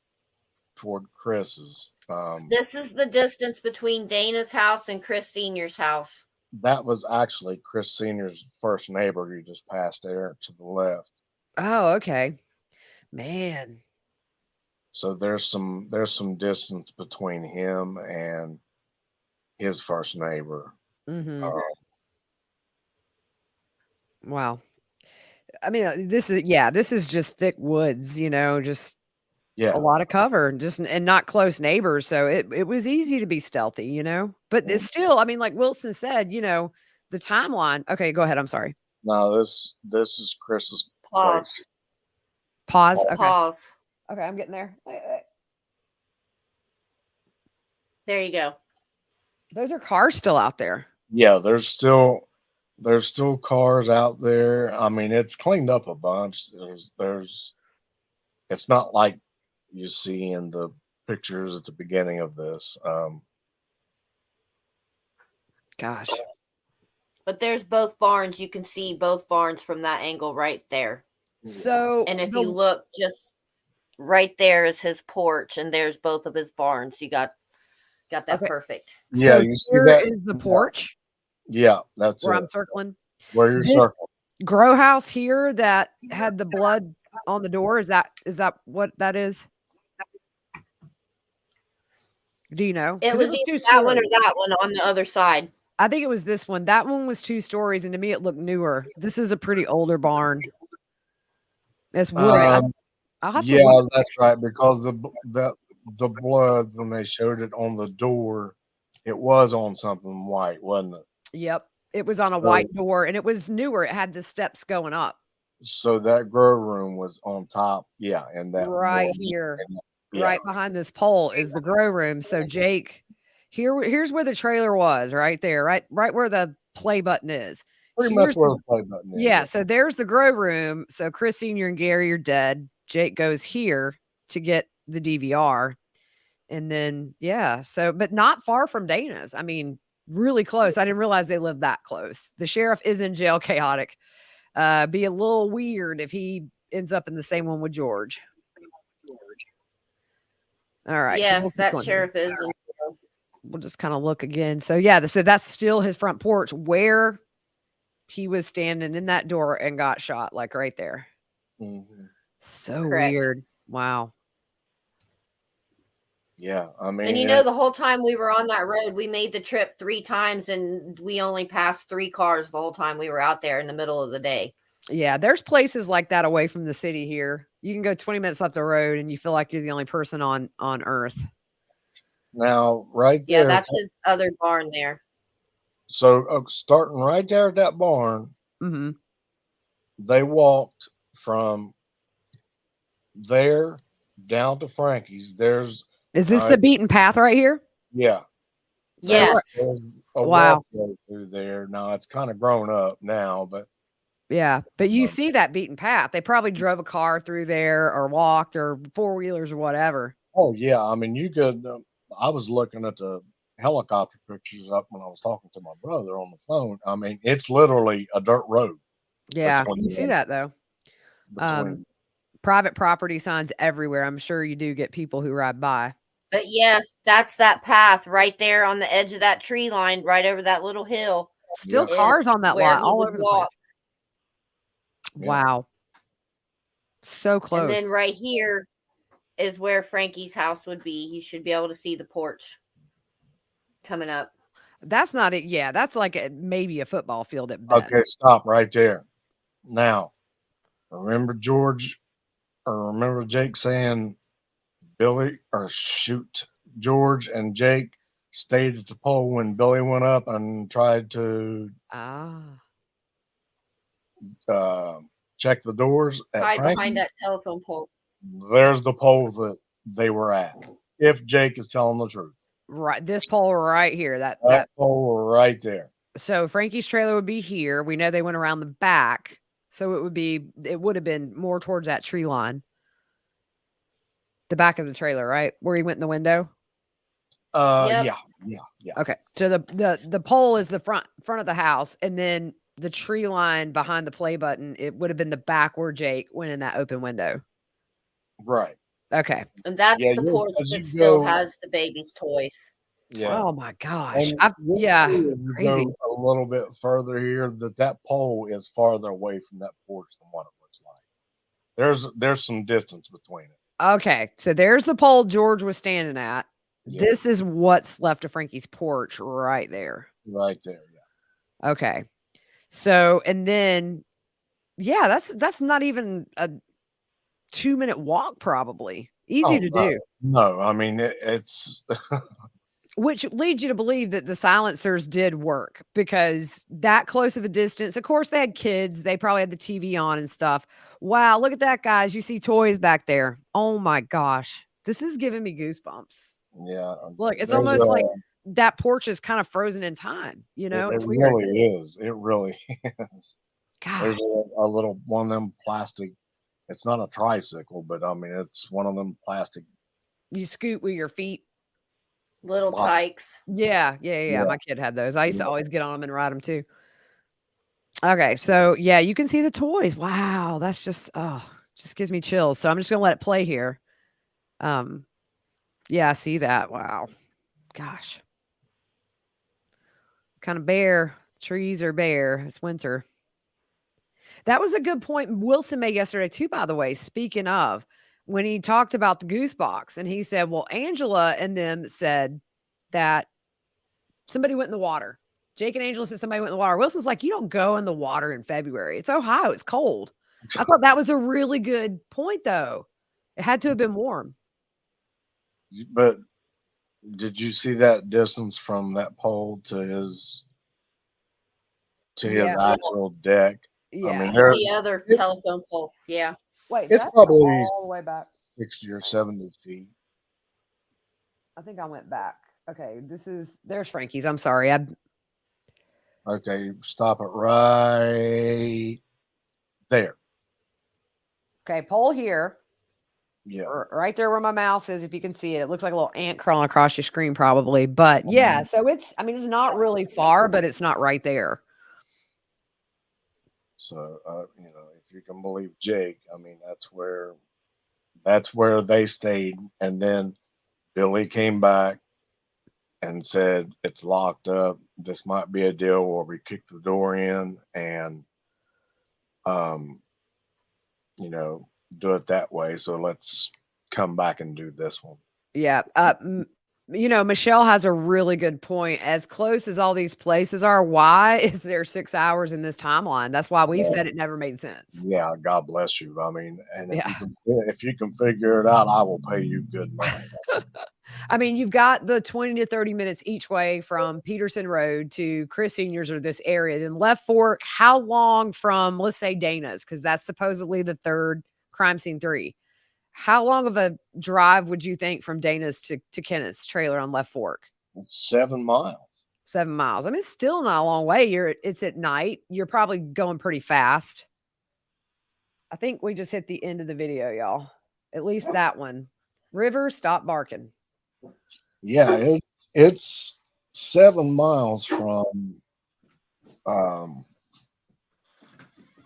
This is the distance between Dana's house and Chris Senior's house. That was actually Chris Senior's first neighbor. You just passed there to the left. Oh, okay. Man. So there's some distance between him and his first neighbor. Mm-hmm. Uh, Wow. I mean, this is just thick woods, just yeah, a lot of cover, and not close neighbors. So it was easy to be stealthy, But it's still, I mean, like Wilson said, the timeline. Okay, go ahead. I'm sorry. no, this is Chris's Pause. place. Pause. Okay. Pause. Okay, I'm getting there. Wait. There you go. Those are cars still out there. Yeah, there's still cars out there. I mean, it's cleaned up a bunch. It's not like you see in the pictures at the beginning of this. Gosh. But there's both barns. You can see both barns from that angle right there. So, And if you look, just right there is his porch, and there's both of his barns. You got that Okay. perfect. Yeah, so you see here that? is the porch Yeah, that's where it. I'm circling. Where you're This circling. grow house here that had the blood on the door. Is that what that is? Do you know? It 'Cause was two either that one or stories. that one on the other side. I think it was this one. That one was 2 stories, and to me, it looked newer. This is a pretty older barn. It's wood. I'll have to Yeah, look. that's right. Because the blood, when they showed it on the door, it was on something white, wasn't it? Yep. It was on a white door, and it was newer. It had the steps going up. So that grow room was on top. Yeah, and that Right was, here. yeah. Right behind this pole is the grow room. So Jake, here's where the trailer was, right there, right where the play button is. Pretty Here's much where the play button is. Yeah, so there's the grow room. So Chris Sr. and Gary are dead. Jake goes here to get the DVR. And then, but not far from Dana's. I mean, really close. I didn't realize they lived that close. The sheriff is in jail, chaotic. Be a little weird if he ends up in the same one with George. All right. Yes, so we'll that sheriff is in jail. we'll just kind of look again. So yeah, so that's still his front porch where he was standing in that door and got shot, like right there. Mhm. So Correct. weird. Wow. Yeah, I And mean, you know, the whole time we were on that road, we made the trip 3 times and we only passed 3 cars the whole time we were out there in the middle of the day. Yeah, there's places like that away from the city here. You can go 20 minutes up the road and you feel like you're the only person on earth. now right Yeah, there. that's his other barn there. So starting right there at that barn, Mhm. they walked from there down to Frankie's. There's Is this uh, the beaten path right here? yeah, So there's, what Yes. there's a wow. walkway through there. Now it's kind of grown up now, but Yeah, but you um, see that beaten path. They probably drove a car through there or walked or four-wheelers or whatever. oh yeah, I mean you could. I was looking at the helicopter pictures up when I was talking to my brother on the phone. I mean it's literally a dirt road Yeah, between you see them, that though. Um, between. private property signs everywhere. I'm sure you do get people who ride by. But yes, that's that path right there on the edge of that tree line, right over that little hill, Still Yeah, cars is on that where lot he all would over the place. walk. yeah, Wow. So And close. then right here is where Frankie's house would be. You should be able to see the porch coming up. That's not it. Yeah, that's like maybe a football field at okay, best. stop right there. Now remember George or remember Jake saying Billy or shoot George and Jake stayed at the pole when Billy went up and tried to Ah. uh, check the doors at Hide behind Frankie's. that telephone pole. There's the pole that they were at. If Jake is telling the truth, Right. This pole right here. That that that pole right there. so Frankie's trailer would be here. We know they went around the back. So it would have been more towards that tree line. The back of the trailer, right? Where he went in the window. Yep. Yeah, yeah, yeah. Okay. So the pole is the front of the house, and then the tree line behind the play button, it would have been the back where Jake went in that open window. Right. Okay. And that's Yeah, the you porch as that you still go. has the baby's toys. Yeah, Oh my gosh. and you'll Yeah, see it's as you crazy. go a little bit further here that pole is farther away from that porch than what it looks like. There's some distance between it. Okay. So there's the pole George was standing at. Yeah, This is what's left of Frankie's porch right there. right there. Yeah. Okay. So, and then, yeah, that's not even a 2-minute walk, probably. Easy Oh to no, do, no. I mean it's which leads you to believe that the silencers did work because that close of a distance. Of course, they had kids. They probably had the TV on and stuff. Wow, look at that, guys. You see toys back there. Oh my gosh. This is giving me goosebumps. yeah. Look, it's There's almost like a that porch is kind of frozen in time. it It's weird. really is. It really is. Gosh, There's a little one of them plastic. It's not a tricycle, but I mean it's one of them plastic. you scoot with your feet. Little Box. tykes. Yeah. Yeah, My kid had those. I used to yeah. always get on them and ride them too. Okay, so yeah, you can see the toys. Wow, that's just gives me chills. So I'm just gonna let it play here. Um, yeah, I see that. Wow, gosh, kind of bare. Trees are bare. It's winter. That was a good point Wilson made yesterday too. By the way, speaking of when he talked about the goose box, and he said, "Well, Angela and them said that somebody went in the water." Jake and Angela said somebody went in the water. Wilson's like, "You don't go in the water in February. It's Ohio. It's cold." I thought that was a really good point, though. It had to have been warm. But did you see that distance from that pole to his Yeah. actual deck? I Yeah. mean, The other telephone pole. Yeah. Wait, did it's I go probably all the way back? 60 or 70 feet. I think I went back. Okay, there's Frankie's. I'm sorry. Okay, stop it right there. Okay, pole here, Yeah. right there where my mouse is. If you can see it, it looks like a little ant crawling across your screen, probably. But yeah, so it's not really far, but it's not right there. So, if you can believe Jake, I mean, that's where they stayed, and then Billy came back and said it's locked up. This might be a deal where we kick the door in and um, you know, do it that way. So let's come back and do this one. Yeah. Michelle has a really good point. As close as all these places are, why is there 6 hours in this timeline? That's why we Yeah, said it never made sense. yeah, God bless you. I mean, and Yeah. if you can figure it out, I will pay you good money. I mean, you've got the 20 to 30 minutes each way from Peterson Road to Chris Senior's or this area. Then Left Fork, how long from, let's say, Dana's? Because that's supposedly the third crime scene 3. How long of a drive would you think from Dana's to Kenneth's trailer on Left Fork? It's 7 miles. 7 miles. I mean, it's still not a long way. It's at night. You're probably going pretty fast. I think we just hit the end of the video, y'all. At least that one. River, stop barking. Yeah, it's 7 miles from um,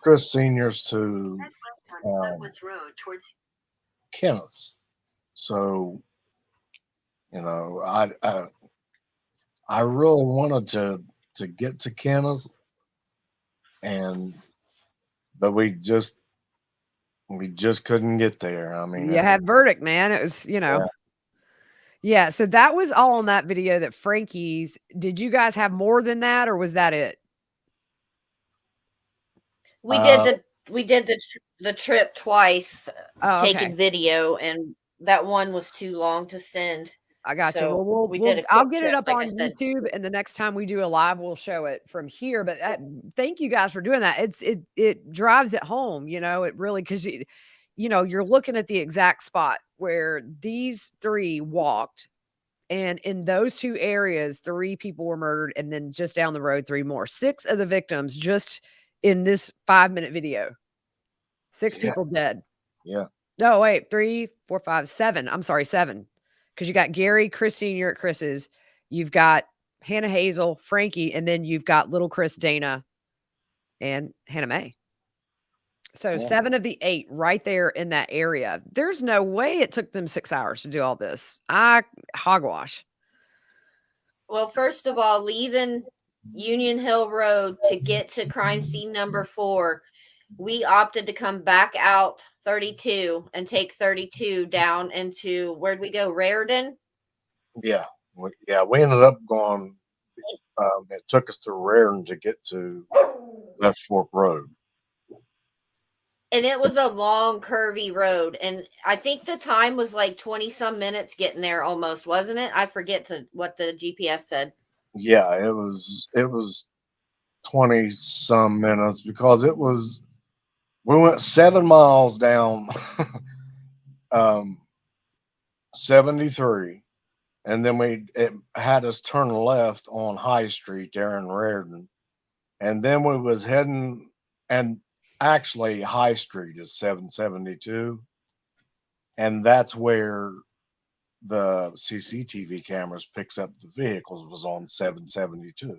Chris Senior's to Kenneth's. So I really wanted to get to Kenneth's, but we just couldn't get there. I mean, You had verdict, man. It was, yeah. Yeah, so that was all on that video that Frankie's. Did you guys have more than that, or was that it? We did the trip twice, Oh, taking okay. video, and that one was too long to send. I got you. So Well, we did a I'll quick get it trip, up like I on said. YouTube, and the next time we do a live, we'll show it from here. But thank you guys for doing that. It drives it home. It really, because you're looking at the exact spot where these 3 walked, and in those 2 areas, 3 people were murdered, and then just down the road, 3 more. 6 of the victims just in this 5-minute video. 6 Yeah. people dead. Yeah. No, wait, 3, 4, 5, 7. I'm sorry, 7. Because you got Gary, Chris Senior at Chris's, you've got Hannah Hazel, Frankie, and then you've got little Chris, Dana, and Hannah Mae. So Yeah. 7 of the 8 right there in that area. There's no way it took them 6 hours to do all this. Hogwash. Well, first of all, leaving Union Hill Road to get to crime scene number 4, we opted to come back out 32 and take 32 down into, where'd we go? Raritan? Yeah. We ended up going. It took us to Raritan to get to Left Fork Road. And it was a long, curvy road. And I think the time was like 20 some minutes getting there almost, wasn't it? I forget what the GPS said. Yeah, it was 20 some minutes because we went 7 miles down 73, and then it had us turn left on High Street there in Raritan, and then we was heading, and actually High Street is 772, and that's where the CCTV cameras picks up the vehicles was on 772.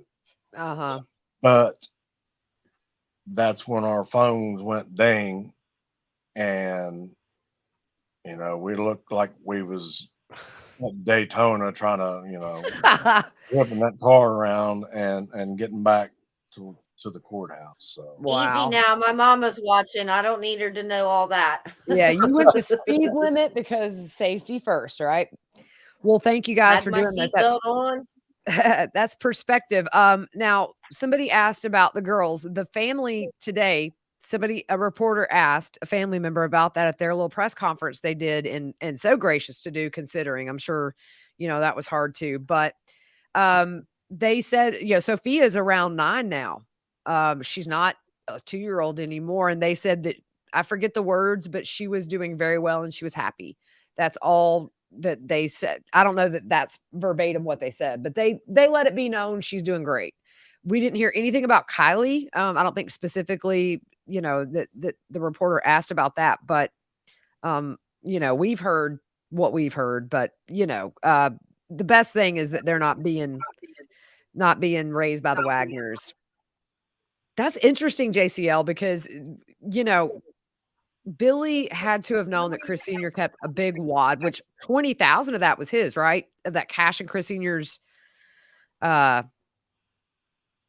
Uh-huh. But that's when our phones went ding, and we looked like we was at Daytona trying to whipping that car around and getting back to the courthouse. So Wow. Easy now. My mama's watching. I don't need her to know all that. Yeah, you went the speed limit because safety first, right? Well, thank you guys for doing that. Seatbelt on. That's perspective. Now somebody asked about the girls, the family today. A reporter asked a family member about that at their little press conference they did, and so gracious to do, considering I'm sure, that was hard too. But they said, Sophia's around 9 now. She's not a 2-year-old anymore. And they said that, I forget the words, but she was doing very well and she was happy. That's all that they said. I don't know that that's verbatim what they said, but they let it be known she's doing great. We didn't hear anything about Kylie. I don't think specifically, that the reporter asked about that, but we've heard what we've heard, but the best thing is that they're not being raised by the Wagners. That's interesting, JCL, because Billy had to have known that Chris Senior kept a big wad, which 20,000 of that was his, right? Of that cash in Chris Senior's uh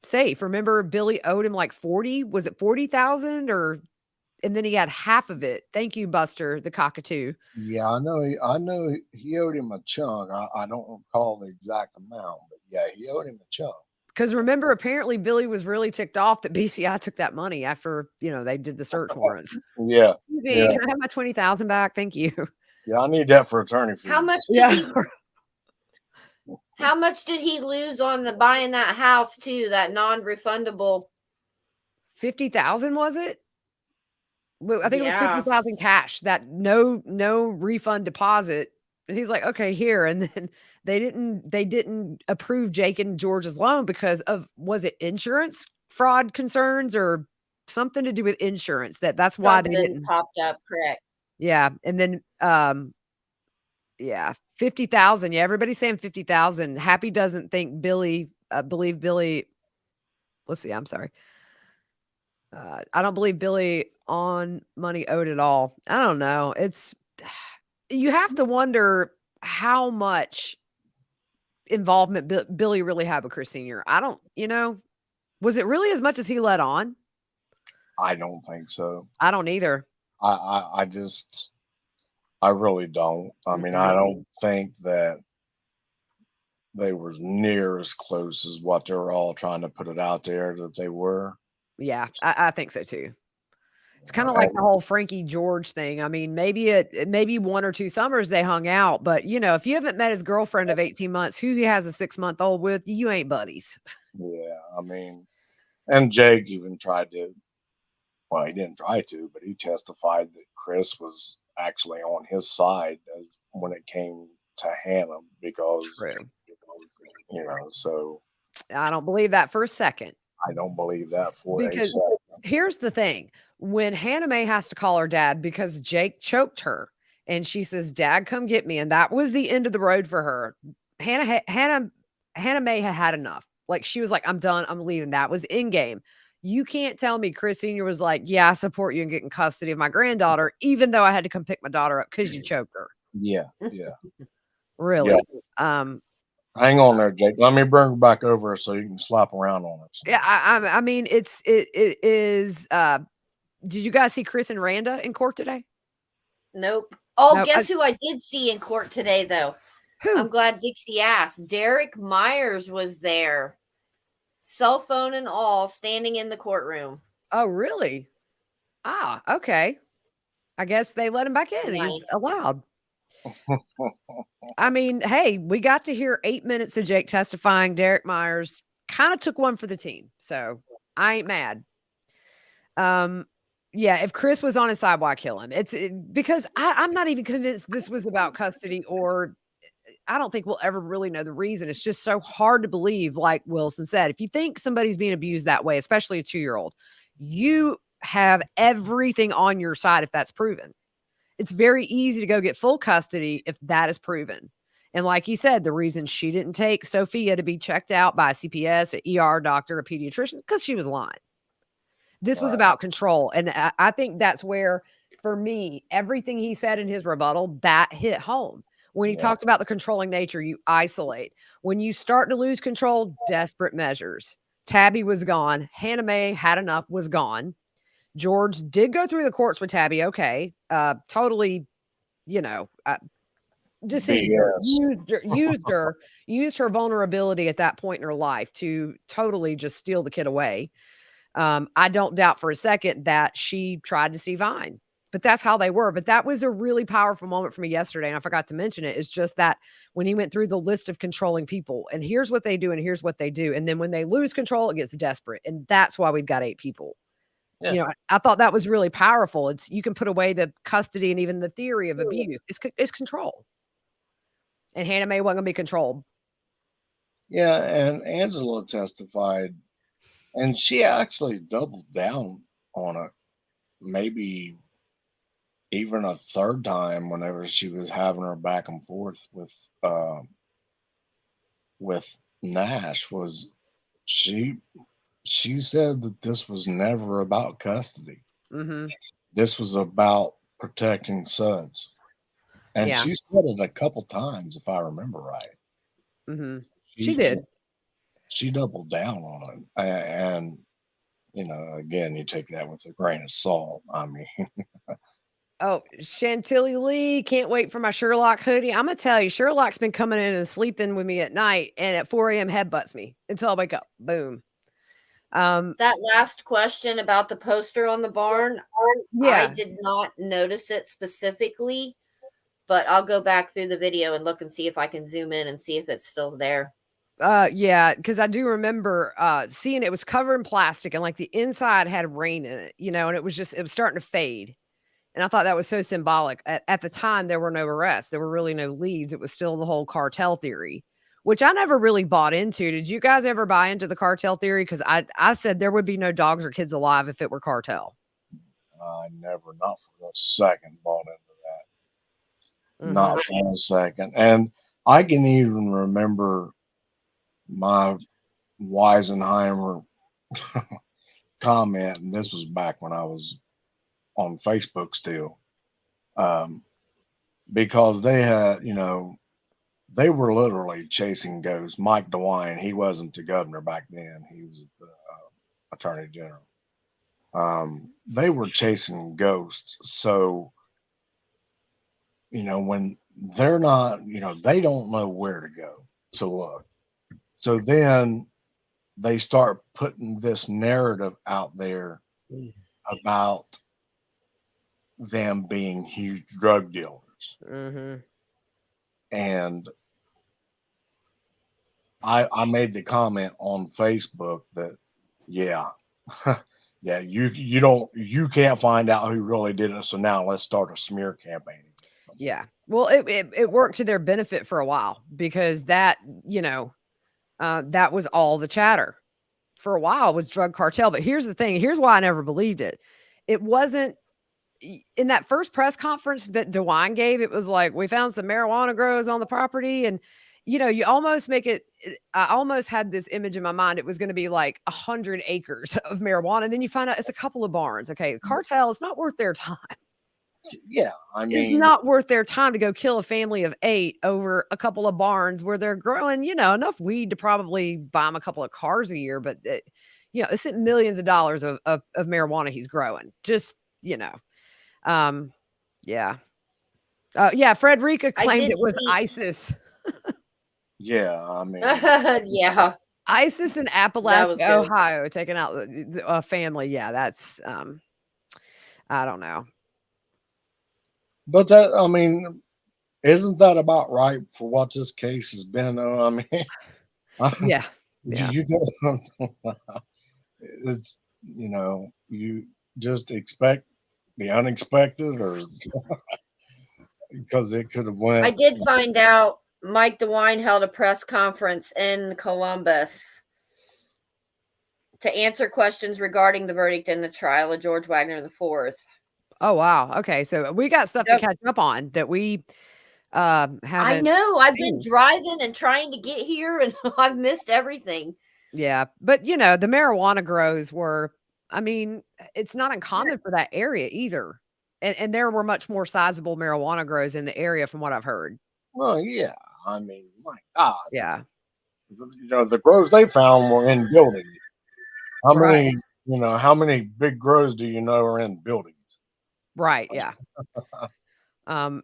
safe. Remember Billy owed him like 40, was it 40,000 or and then he had half of it. Thank you, Buster, the cockatoo. Yeah, I know. He owed him a chunk. I don't recall the exact amount, but yeah, he owed him a chunk. Because remember, apparently Billy was really ticked off that BCI took that money after, they did the search warrants. Yeah, Excuse me, yeah, can I have my 20,000 back? Thank you. yeah. I need that for attorney How much fees. did Yeah. he how much did he lose on the buying that house too, that non-refundable? 50,000 was it? Well, I think it was Yeah. 50,000 cash, that no refund deposit. And he's like, "Okay, here." And then they didn't approve Jake and George's loan because of, was it insurance fraud concerns or something to do with insurance, that's why they Something didn't. popped up, correct. Yeah, and then, yeah, 50,000. Yeah, everybody's saying 50,000. Happy doesn't think Billy, believe Billy. Let's see, I'm sorry. I don't believe Billy on money owed at all. I don't know. You have to wonder how much involvement Billy really had with Chris Sr. I don't, was it really as much as he let on? I don't think so. I don't either. I just, I really don't. I mean, I don't think that they were near as close as what they're all trying to put it out there that they were. Yeah, I think so too. It's kind of like the whole Frankie George thing. I mean, maybe 1 or 2 summers they hung out, but if you haven't met his girlfriend of 18 months, who he has a 6-month-old with, you ain't buddies. Yeah, I mean, and Jake even tried to. Well, he didn't try to, but he testified that Chris was actually on his side when it came to Hannah because, True. so I don't believe that for a second. I don't believe that for a Because second. here's the thing. When Hannah Mae has to call her dad because Jake choked her and she says, "Dad, come get me." And that was the end of the road for her. Hannah Mae had enough. Like she was like, "I'm done. I'm leaving." That was in game. You can't tell me Chris Sr. was like, "Yeah, I support you in getting custody of my granddaughter, even though I had to come pick my daughter up because you choked her." Yeah, yeah. Really? Hang on there, Jake. Let me bring her back over so you can slap around on it. Yeah, I mean, it is. Did you guys see Chris and Randa in court today? Nope. Oh, Nope. guess who I did see in court today, though? Who? I'm glad Dixie asked. Derek Myers was there, cell phone and all, standing in the courtroom. Oh, really? Ah, okay. I guess they let him back in. Nice. He's allowed. I mean, hey, we got to hear 8 minutes of Jake testifying. Derek Myers kind of took one for the team, so I ain't mad. Yeah, if Chris was on his side, why kill him? Because I'm not even convinced this was about custody, or I don't think we'll ever really know the reason. It's just so hard to believe, like Wilson said. If you think somebody's being abused that way, especially a 2-year-old, you have everything on your side if that's proven. It's very easy to go get full custody if that is proven. And like he said, the reason she didn't take Sophia to be checked out by a CPS, an ER doctor, a pediatrician, because she was lying. This was about control. And I think that's where, for me, everything he said in his rebuttal, that hit home. When he talked about the controlling nature, you isolate. When you start to lose control, desperate measures. Tabby was gone. Hannah Mae had enough, was gone. George did go through the courts with Tabby. Okay. Totally, deceived her, used her vulnerability at that point in her life to totally just steal the kid away. I don't doubt for a second that she tried to see Vine, but that's how they were. But that was a really powerful moment for me yesterday. And I forgot to mention it. It's just that when he went through the list of controlling people and here's what they do and here's what they do. And then when they lose control, it gets desperate. And that's why we've got 8 people. Yeah. I thought that was really powerful. You can put away the custody and even the theory of abuse. It's control. And Hannah Mae wasn't going to be controlled. Yeah, and Angela testified, and she actually doubled down on it, maybe even a third time whenever she was having her back and forth with Nash. Was she said that this was never about custody. Mm-hmm. This was about protecting Suds. And Yeah. she said it a couple times, if I remember right. Mm-hmm. She did. she doubled down on it. And, again, you take that with a grain of salt. I mean, Oh, Chantilly Lee, can't wait for my Sherlock hoodie. I'm gonna tell you, Sherlock's been coming in and sleeping with me at night, and at 4 a.m. headbutts me until I wake up. Boom. That last question about the poster on the barn, I Yeah. did not notice it specifically, but I'll go back through the video and look and see if I can zoom in and see if it's still there. Yeah, because I do remember seeing it was covered in plastic and like the inside had rain in it, and it was starting to fade. And I thought that was so symbolic. At the time, there were no arrests. There were really no leads. It was still the whole cartel theory, which I never really bought into. Did you guys ever buy into the cartel theory? Because I said there would be no dogs or kids alive if it were cartel. I never, not for a second, bought into that. Hmm. Not for a second. And I can even remember my Weisenheimer comment, and this was back when I was on Facebook still, um, because they had, they were literally chasing ghosts. Mike DeWine, he wasn't the governor back then; he was the attorney general. They were chasing ghosts, so when they're not, they don't know where to go to look. So then they start putting this narrative out there about them being huge drug dealers. Hmm. And I made the comment on Facebook that, yeah, yeah, you can't find out who really did it. So now let's start a smear campaign against them. Yeah. Well, it worked to their benefit for a while because that was all the chatter for a while was drug cartel. But here's the thing. Here's why I never believed it. It wasn't in that first press conference that DeWine gave. It was like, we found some marijuana grows on the property. And, you almost make it, I almost had this image in my mind. It was going to be like 100 acres of marijuana. And then you find out it's a couple of barns. Okay. The cartel is not worth their time. Yeah, I It's mean, not worth their time to go kill a family of 8 over a couple of barns where they're growing, enough weed to probably buy them a couple of cars a year, but it's at millions of dollars of marijuana he's growing. Just, um, yeah. Yeah, Frederica I claimed did it was see, ISIS. yeah, I mean, yeah, ISIS in that was Appalachia, good. Ohio, taking out a family. Yeah, that's I don't know. but that, I mean, isn't that about right for what this case has been? I mean, Yeah. Yeah. you know, it's you just expect the unexpected, or because it could have I went. did find out Mike DeWine held a press conference in Columbus to answer questions regarding the verdict in the trial of George Wagner the Fourth. Oh wow. Okay, so we got stuff to Yep. catch up on that we I haven't know. I've been seen. driving and trying to get here, and I've missed everything. Yeah, but the marijuana grows were, I mean, it's not uncommon for that area either. And there were much more sizable marijuana grows in the area from what I've heard. Well, yeah, I mean, my God, Yeah. the grows they found were in buildings. How Right. many, how many big grows do you know are in buildings? Right. Yeah.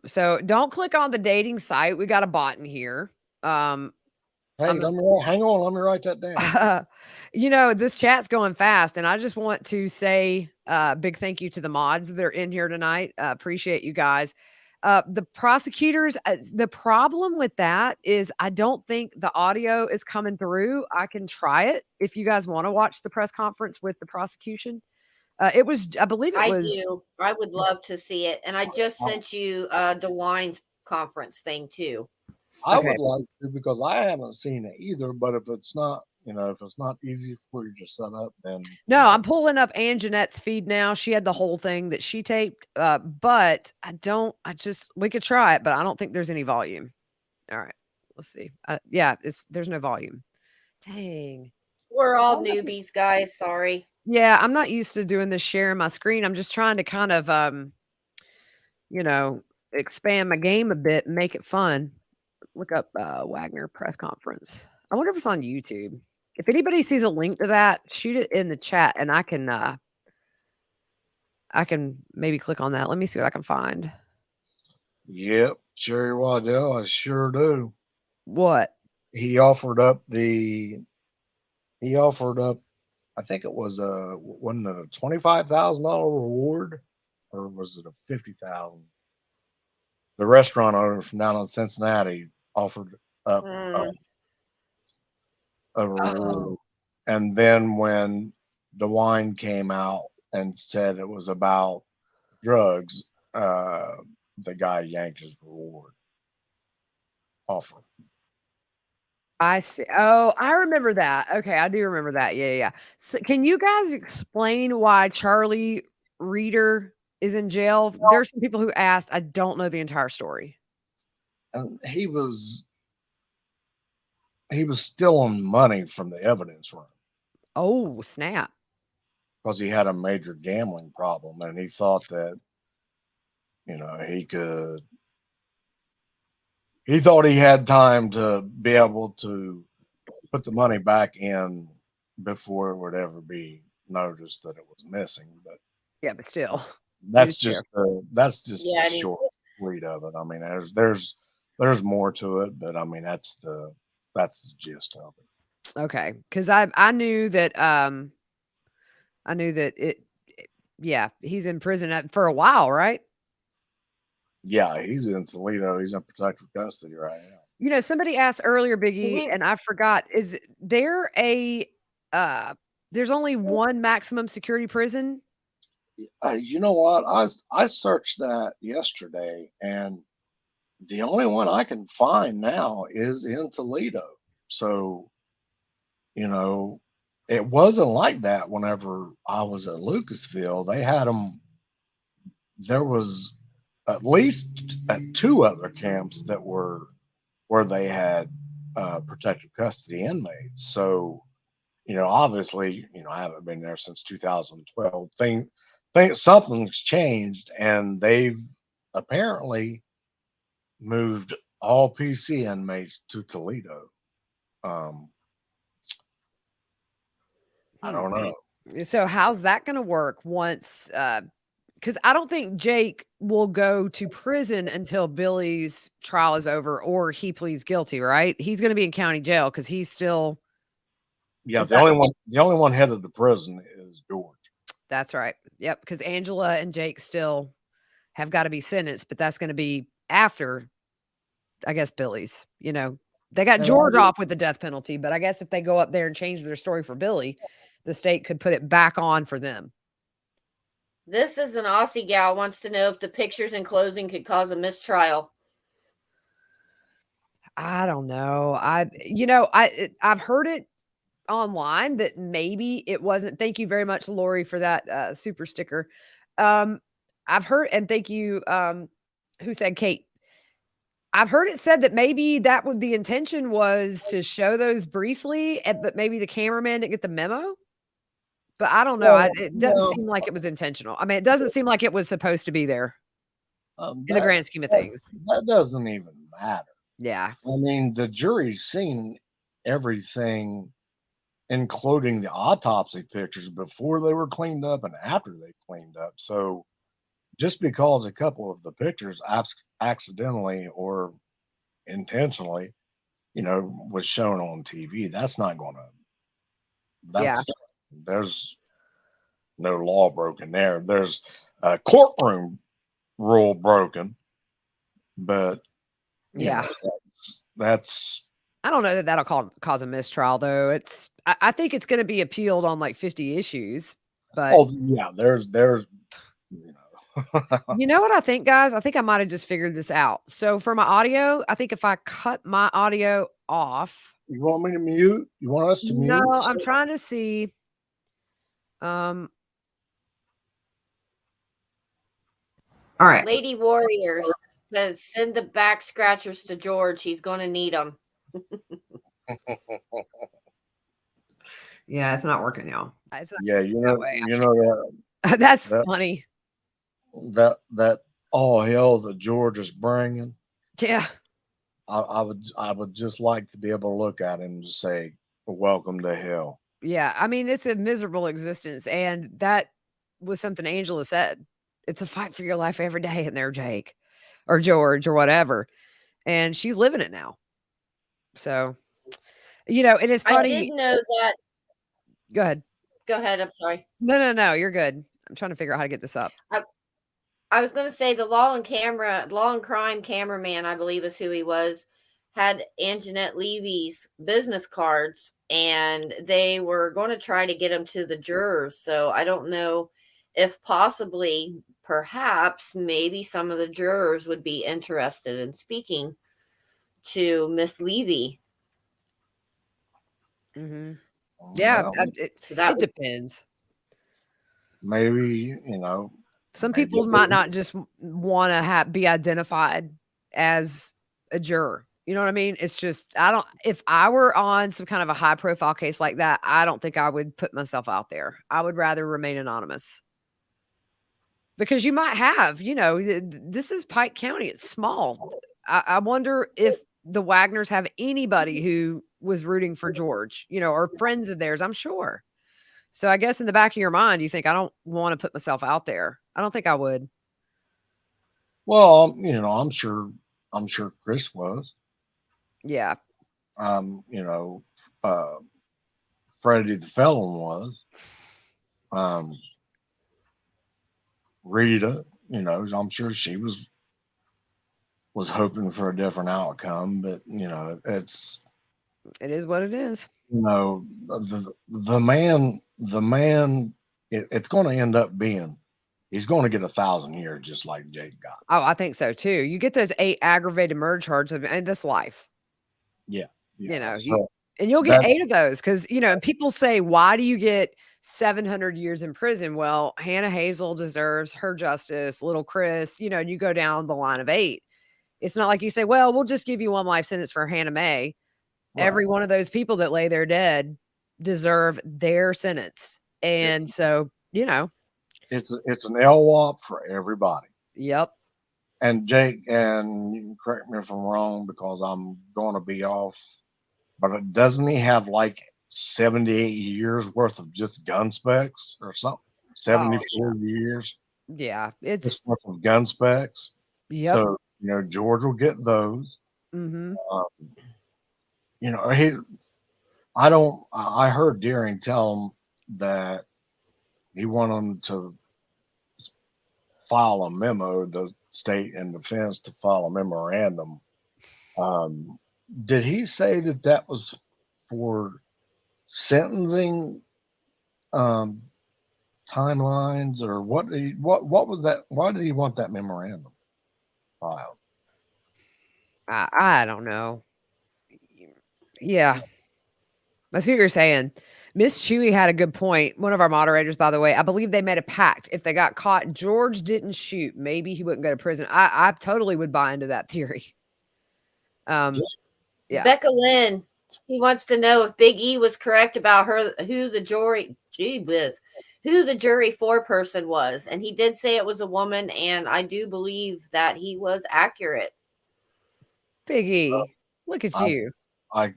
So don't click on the dating site. We got a bot in here. Hey, I'm hang on, let me write that down. this chat's going fast, and I just want to say big thank you to the mods that are in here tonight. Appreciate you guys. The prosecutors, the problem with that is I don't think the audio is coming through. I can try it if you guys want to watch the press conference with the prosecution. I believe it I was. do. I would love to see it. And I just sent you DeWine's conference thing too. I Okay. would like to, because I haven't seen it either. But if it's not, if it's not easy for you to set up, then No, I'm pulling up Ann Jeanette's feed now. She had the whole thing that she taped, but we could try it, but I don't think there's any volume. All right, let's see. Yeah, there's no volume. Dang. We're all newbies, guys. Sorry. Yeah, I'm not used to doing this sharing my screen. I'm just trying to kind of, you know, expand my game a bit and make it fun. Look up Wagner press conference. I wonder if it's on YouTube. If anybody sees a link to that, shoot it in the chat, and I can maybe click on that. Let me see what I can find. Yep, Sherry Waddell, I sure do. What? He offered up he offered up, I think it was wasn't it a $25,000 reward, or was it a 50,000? The restaurant owner from down in Cincinnati offered up Mm. a Oh, reward, and then when DeWine came out and said it was about drugs, uh, the guy yanked his reward offer. I see. Oh, I remember that. Okay, I do remember that. Yeah, yeah, yeah. So can you guys explain why Charlie Reeder is in jail? There's some people who asked. I don't know the entire story. And he was stealing money from the evidence room Oh, snap. because he had a major gambling problem, and he thought that he thought he had time to be able to put the money back in before it would ever be noticed that it was missing. But Yeah, but still, he was that's there. just the Yeah, I mean, short sweet of it. I mean, there's more to it, but I mean that's the gist of it. Okay, because I knew that yeah, he's in prison for a while, right? Yeah, he's in Toledo. He's in protective custody right now. You know, somebody asked earlier, Biggie, he- and I forgot, is there uh there's only one maximum security prison? You know what? I searched that yesterday, and the only one I can find now is in Toledo. So you know, it wasn't like that whenever I was at Lucasville. They had them. There was at least at two other camps that were where they had protective custody inmates. So obviously, I haven't been there since 2012. Think something's changed, and they've apparently moved all PC inmates to Toledo. Um, I Hmm. don't know. So how's that going to work once cuz I don't think Jake will go to prison until Billy's trial is over or he pleads guilty, right? He's going to be in county jail cuz he's still Yeah, is that the only one headed to prison is George. That's right. Yep, cuz Angela and Jake still have got to be sentenced, but that's going to be after I guess Billy's, They got And George off with the death penalty, but I guess if they go up there and change their story for Billy, the state could put it back on for them. this is an Aussie gal wants to know if the pictures in closing could cause a mistrial. I don't know. I've heard it online that maybe it wasn't. Thank you very much, Lori, for that super sticker. Um, I've heard, and thank you. Who said Kate? I've heard it said that maybe that would the intention was to show those briefly, but maybe the cameraman didn't get the memo. But I don't know. well, It doesn't seem like it was intentional. I mean, it doesn't seem like it was supposed to be there in the that, grand scheme of things. that doesn't even matter. Yeah. I mean, the jury's seen everything, including the autopsy pictures before they were cleaned up and after they cleaned up. So just because a couple of the pictures accidentally or intentionally, was shown on TV, that's not going to, Yeah. there's no law broken there. There's a courtroom rule broken, but Yeah. that's I don't know that that'll cause a mistrial, though. I think it's going to be appealed on like 50 issues. But yeah, there's you know you know what I think, guys? I think I might have just figured this out. So for my audio, I think if I cut my audio off, you want me to mute? You want us to no, mute? I'm trying to see. Um, all right. Lady Warriors says send the back scratchers to George. He's going to need them. Yeah, it's not working, y'all. It's not Yeah, that way. that That's funny. that all hell that George is bringing. Yeah. I would just like to be able to look at him and just say, welcome to hell. Yeah, I mean, it's a miserable existence, and that was something Angela said. It's a fight for your life every day in there, Jake, or George, or whatever, and she's living it now. So, and it's I did funny. know that. Go ahead. Go ahead. I'm sorry. No, no, no, you're good. I'm trying to figure out how to get this up. I was going to say the Law and Crime cameraman, I believe is who he was, had Anjanette Levy's business cards, and they were going to try to get him to the jurors. So I don't know if possibly, perhaps, maybe some of the jurors would be interested in speaking to Miss Levy. Mm-hmm. Yeah, Well, So that it was depends. maybe, Some maybe people might not just want to be identified as a juror. You know what I mean? It's just, if I were on some kind of a high profile case like that, I don't think I would put myself out there. I would rather remain anonymous because you might have, this is Pike County. It's small. I wonder if the Wagners have anybody who was rooting for George, or friends of theirs. I'm sure. So I guess in the back of your mind, you think, I don't want to put myself out there. I don't think I would. well, I'm sure Chris was. Yeah. You know, Freddie the felon was. Um, Rita, I'm sure she was hoping for a different outcome, but It is what it is. the man, it's going to end up being he's going to get 1,000 years just like Jake got. Oh, I think so too. You get those 8 aggravated murder charges in this life. Yeah, You and you'll get 8 of those because, and people say, why do you get 700 years in prison? Well, Hannah Hazel deserves her justice, little Chris, and you go down the line of 8. It's not like you say, well, we'll just give you 1 life sentence for Hannah Mae. Right. Every one of those people that lay there dead deserve their sentence. And so, it's an LWOP for everybody. Yep. And Jake, and you can correct me if I'm wrong because I'm going to be off, but doesn't he have like 78 years worth of just gun specs or something? 74 years. Yeah, it's just worth of gun specs. Yep. So George will get those. Mm-hmm. I heard Deering tell him that he wanted him to file a memo, the state and defense to file a memorandum. Did he say that was for sentencing timelines, or what was that? Why did he want that memorandum filed? I don't know. Yeah, I see what you're saying. Miss Chewy had a good point. One of our moderators, by the way, I believe they made a pact. If they got caught, George didn't shoot, maybe he wouldn't go to prison. I totally would buy into that theory. Yeah. Becca Lynn, she wants to know if Big E was correct about who the jury foreperson was. And he did say it was a woman, and I do believe that he was accurate. Big E, look at you. I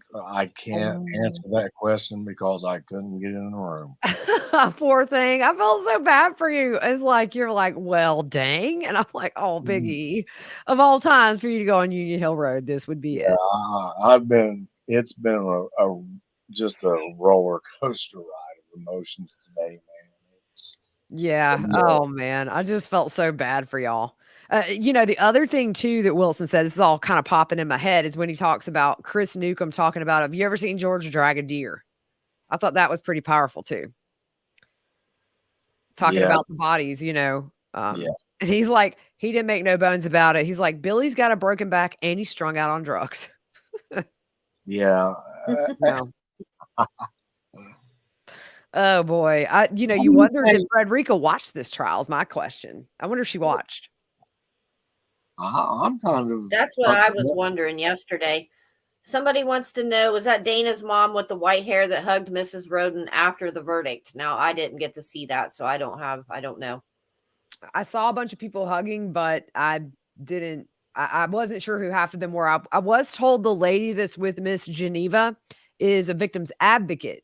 can't answer that question because I couldn't get in the room. Poor thing. I felt so bad for you. It's like you're like, well, dang. And I'm like, oh, Big E. Of all times for you to go on Union Hill Road, this would be it. It's been just a roller coaster ride of emotions today, man. Oh man, I just felt so bad for y'all. The other thing too that Wilson said, this is all kind of popping in my head, is when he talks about Chris Newcomb talking about, have you ever seen George drag a deer? I thought that was pretty powerful too. Talking about the bodies, and he's like, he didn't make no bones about it. He's like, Billy's got a broken back and he's strung out on drugs. Yeah. Oh boy. You wonder if Frederica watched this trial is my question. I wonder if she watched. I'm kind of. That's what I was wondering yesterday. Somebody wants to know, was that Dana's mom with the white hair that hugged Mrs. Roden after the verdict? Now, I didn't get to see that, so I don't know. I saw a bunch of people hugging, but I wasn't sure who half of them were. I was told the lady that's with Miss Geneva is a victim's advocate.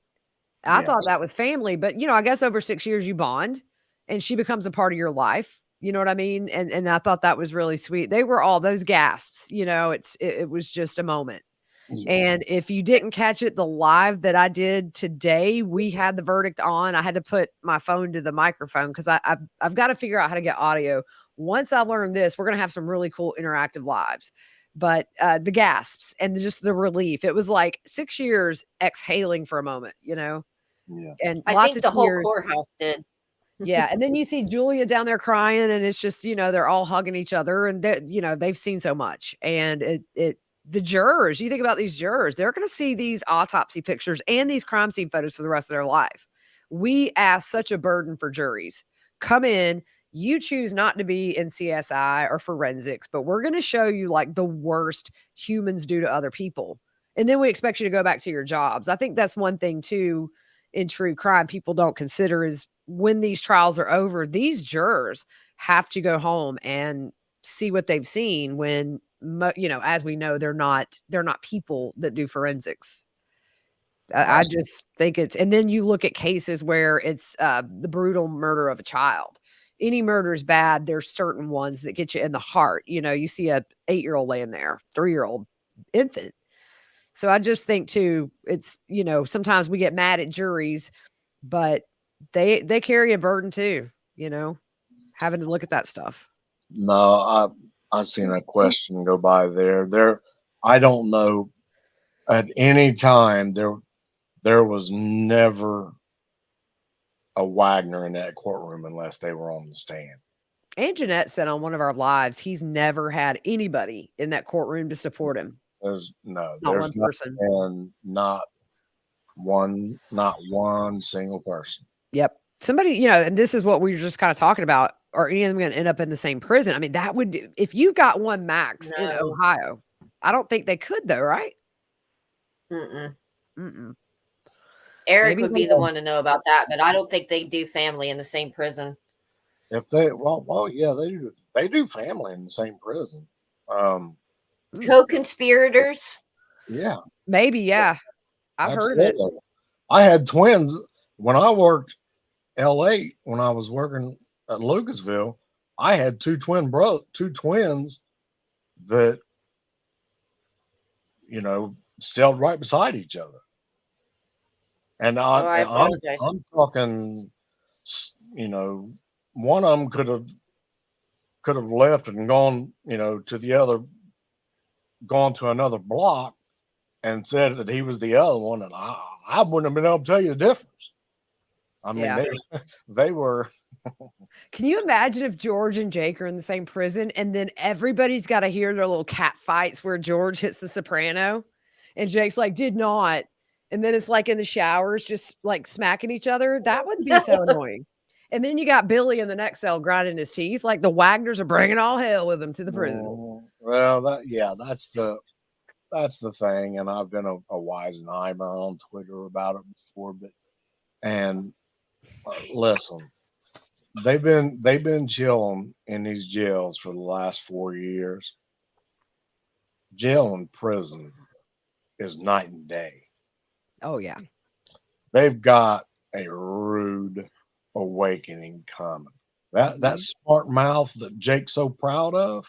I Yes. thought that was family, but I guess over 6 years you bond and she becomes a part of your life. You know what I mean? And I thought that was really sweet. They were all those gasps, it was just a moment. Yeah. And if you didn't catch it, the live that I did today, we had the verdict on. I had to put my phone to the microphone because I've got to figure out how to get audio. Once I learn this, we're going to have some really cool interactive lives. But the gasps and just the relief, it was like 6 years exhaling for a moment, Yeah. and I lots think of the whole tears. courthouse did. Yeah, and then you see Julia down there crying, and it's just, they're all hugging each other, and they've seen so much, and the jurors, you think about these jurors, they're going to see these autopsy pictures and these crime scene photos for the rest of their life. We ask such a burden for juries. Come in, you choose not to be in CSI or forensics, but we're going to show you like the worst humans do to other people. And then we expect you to go back to your jobs. I think that's one thing too in true crime people don't consider is when these trials are over, these jurors have to go home and see what they've seen when as we know, they're not people that do forensics. I just think and then you look at cases where it's the brutal murder of a child. Any murder is bad. There's certain ones that get you in the heart. You see a 8-year-old laying there, 3-year-old infant. So I just think too, it's, sometimes we get mad at juries, but they carry a burden too, having to look at that stuff. No, I seen a question go by there. I don't know at any time there was never a Wagner in that courtroom unless they were on the stand. And Jeanette said on one of our lives, he's never had anybody in that courtroom to support him. There's Not there's one person. not one single person. Yep. Somebody, and this is what we were just kind of talking about. Are any of them going to end up in the same prison? I mean, that would, if you got one max in No. Ohio, I don't think they could though, right? Mm-mm. Mm-mm. Eric Maybe would be the one to know about that, but I don't think they do family in the same prison. If they yeah, they do family in the same prison. Co-conspirators. Yeah, Maybe, yeah. I've heard of it. absolutely. I had twins when I worked LA when I was working at Lucasville. I had two twins that sailed right beside each other. And I apologize. I'm talking, one of them could have left and gone, gone to another block and said that he was the other one, and I wouldn't have been able to tell you the difference. I mean, Yeah. they were. Can you imagine if George and Jake are in the same prison and then everybody's got to hear their little cat fights where George hits the soprano and Jake's like, did not. And then it's like in the showers, just like smacking each other. That would be so annoying. And then you got Billy in the next cell grinding his teeth. Like the Wagners are bringing all hell with them to the prison. Well, that's the thing. And I've been a wise neighbor on Twitter about it before, and listen, they've been chilling in these jails for the last 4 years. Jail and prison is night and day. Oh, yeah. They've got a rude awakening coming. That smart mouth that Jake's so proud of,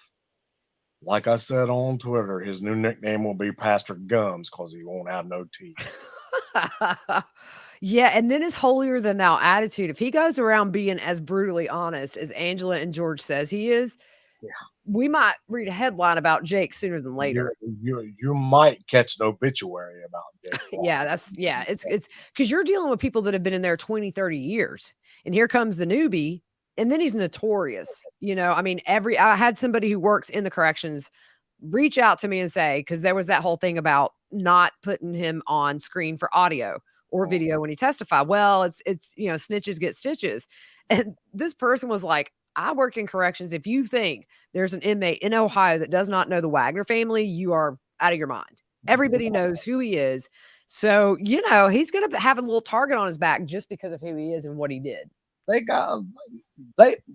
like I said on Twitter, his new nickname will be Pastor Gums because he won't have no teeth. Yeah, and then his holier than thou attitude. If he goes around being as brutally honest as Angela and George says he is, we might read a headline about Jake sooner than later. You might catch an obituary about Jake. It's because you're dealing with people that have been in there 20, 30 years. And here comes the newbie, and then he's notorious. I mean, I had somebody who works in the corrections reach out to me and say, because there was that whole thing about not putting him on screen for audio or video when he testified. Well, it's snitches get stitches. And this person was like, I work in corrections. If you think there's an inmate in Ohio that does not know the Wagner family, you are out of your mind. Everybody knows who he is. So, he's going to have a little target on his back just because of who he is and what he did.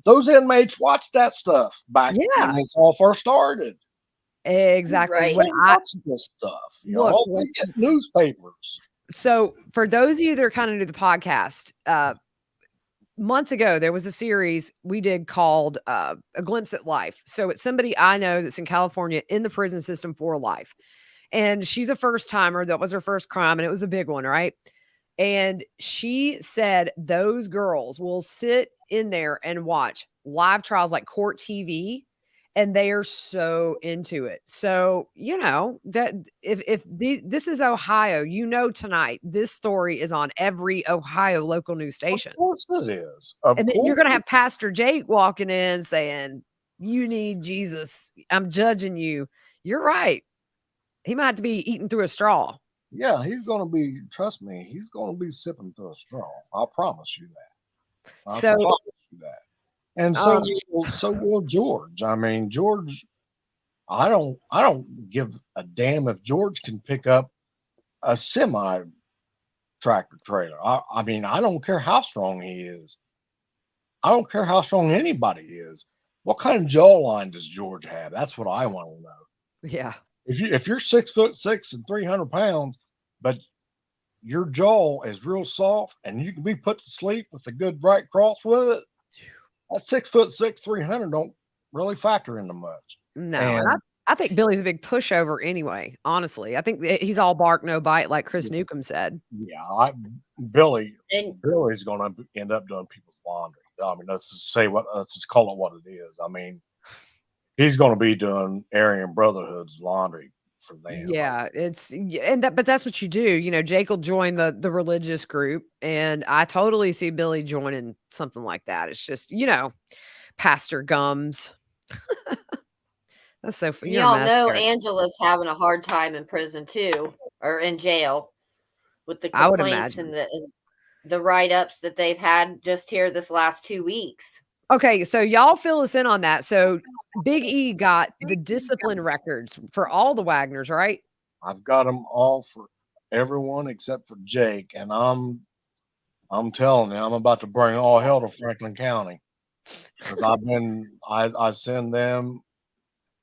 Those inmates watched that stuff back when this all first started. Exactly. Right. When They I watch this stuff, look, They get newspapers. so for those of you that are kind of new to the podcast, months ago there was a series we did called A Glimpse at Life. So it's somebody I know that's in California in the prison system for life. And she's a first timer. That was her first crime, and it was a big one, right? And she said those girls will sit in there and watch live trials like court TV, and they are so into it. So, that this is Ohio, tonight this story is on every Ohio local news Of station. course it is. Of And then you're course. going to have Pastor Jake walking in saying, "You need Jesus. I'm judging you." You're right. He might have to be eating through a straw. Yeah, he's going to be, trust me, he's going to be sipping through a straw. I promise you that. I So, promise you that. And um, so will George. I mean, George, I don't give a damn if George can pick up a semi tractor trailer. I mean, I don't care how strong he is. I don't care how strong anybody is. What kind of jawline does George have? That's what I want to know. yeah. If you're 6'6" and 300 pounds, but your jaw is real soft and you can be put to sleep with a good bright cross with it, that 6'6", 300 don't really factor into much. No, and And I think Billy's a big pushover anyway, honestly. I think that he's all bark, no bite, like Chris Newcomb said. yeah, Billy And Billy's going to end up doing people's laundry. I mean, let's just call it what it is. I mean, he's going to be doing Aryan Brotherhood's laundry for them. Yeah, but that's what you do. Jake will join the religious group, and I totally see Billy joining something like that. It's just, Pastor Gums. That's so funny. You're a y'all mess, know Eric. Angela's having a hard time in prison too, or in jail, with the I would complaints imagine. and the write ups that they've had just here this last 2 weeks. Okay, so y'all fill us in on that. So Big E got the discipline records for all the Wagners, right? I've got them all for everyone except for Jake, and I'm telling you, I'm about to bring all hell to Franklin County because I send them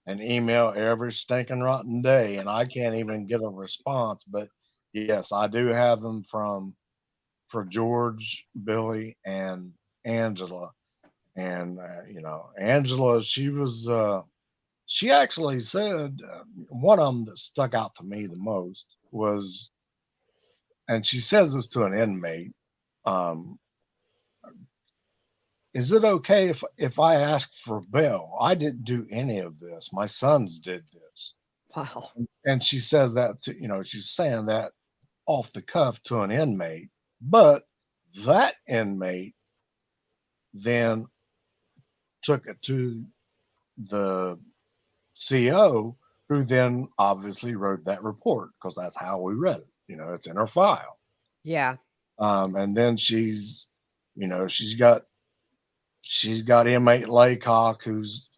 an email every stinking rotten day, and I can't even get a response. But yes, I do have them for George, Billy, and Angela. And Angela, she actually said one of them that stuck out to me the most was, and she says this to an inmate. Um, is it okay if I ask for bail? I didn't do any of this. My sons did this. Wow. And she says that she's saying that off the cuff to an inmate, but that inmate then took it to the CO, who then obviously wrote that report because that's how we read it. It's in her file. Yeah. And then you know, she's got inmate Laycock who's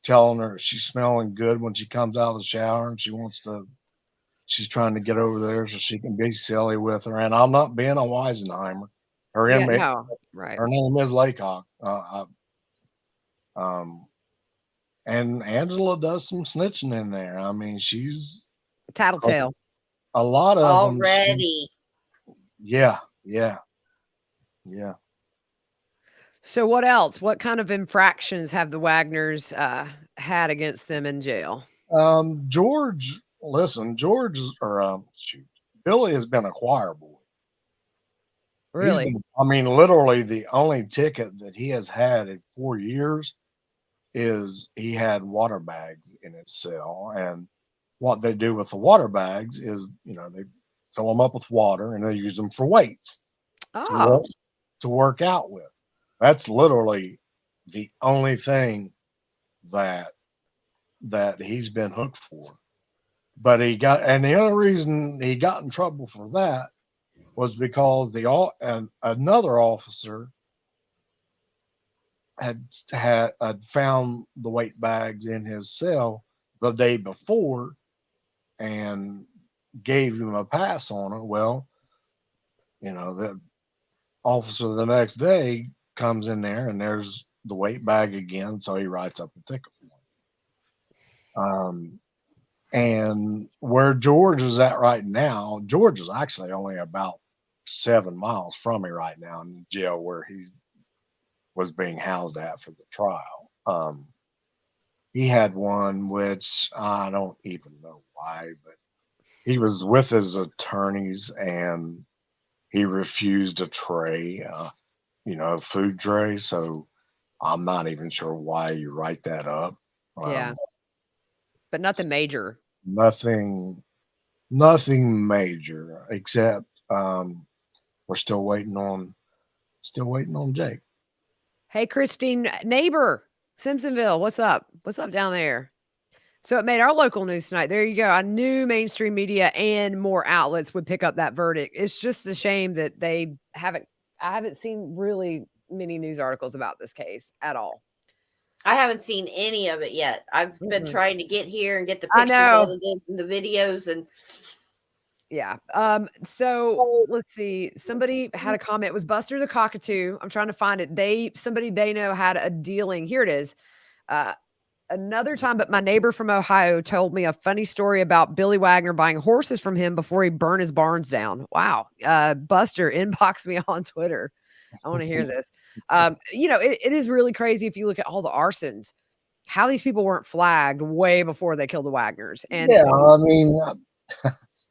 telling her she's smelling good when she comes out of the shower, and she's trying to get over there so she can be silly with her. And I'm not being a Weisenheimer. Her Yeah, inmate, no. Right. her name is Laycock. Um, and Angela does some snitching in there. I mean, she's Tattletale. a lot of them. Already. Yeah, yeah, yeah. So what else? What kind of infractions have the Wagners had against them in jail? George, listen, Billy has been a choir boy. Really? I mean, literally the only ticket that he has had in 4 years is he had water bags in his cell. And what they do with the water bags is, they fill them up with water and they use them for weights to Oh, work, to work out with. That's literally the only thing that he's been hooked for. But the only reason he got in trouble for that was because another officer had found the weight bags in his cell the day before and gave him a pass on it. Well, the officer the next day comes in there and there's the weight bag again, so he writes up a ticket for Um, and where George is at right now, George is actually only about 7 miles from me right now in the jail where he was being housed at for the trial. He had one which I don't even know why, but he was with his attorneys and he refused a tray, a food tray. So I'm not even sure why you write that up. Yeah, Um, but nothing major. nothing, nothing major except we're still waiting on Jake. Hey, Christine, neighbor, Simpsonville, what's up? What's up down there? So it made our local news tonight. There you go. I knew mainstream media and more outlets would pick up that verdict. It's just a shame that I haven't seen really many news articles about this case at all. I haven't seen any of it yet. I've been Mm-mm. trying to get here and get the I pictures know. edited and the videos and Yeah. So let's see. Somebody had a comment. It was Buster the Cockatoo. I'm trying to find it. Somebody they know had a dealing. Here it is. Uh, Another time, but my neighbor from Ohio told me a funny story about Billy Wagner buying horses from him before he burned his barns down. Wow. Buster, inbox me on Twitter. I want to hear this. It is really crazy if you look at all the arsons, how these people weren't flagged way before they killed the Wagners. And Yeah, I mean,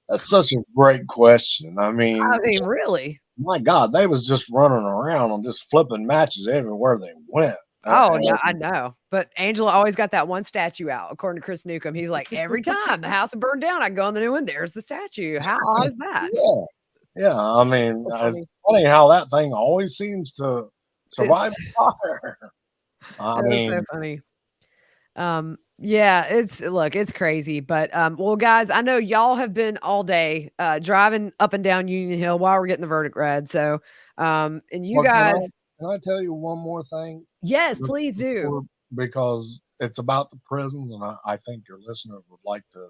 that's such a great question. I I mean, mean, really? my God, they was just running around and just flipping matches everywhere they went. Oh, no, I know. But Angela always got that one statue out, according to Chris Newcomb. He's like, every time the house would burn down, I'd go on the new one. There's the statue. How odd is that? Yeah, yeah. I mean, So funny. it's funny how that thing always seems to survive It's fire. I it's so mean, funny. Yeah, it's crazy. But well, guys, I know y'all have been all day driving up and down Union Hill while we're getting the verdict read. So and you well, guys, can I tell you one more thing? yes, please do. Before, because it's about the prisons, and I think your listeners would like to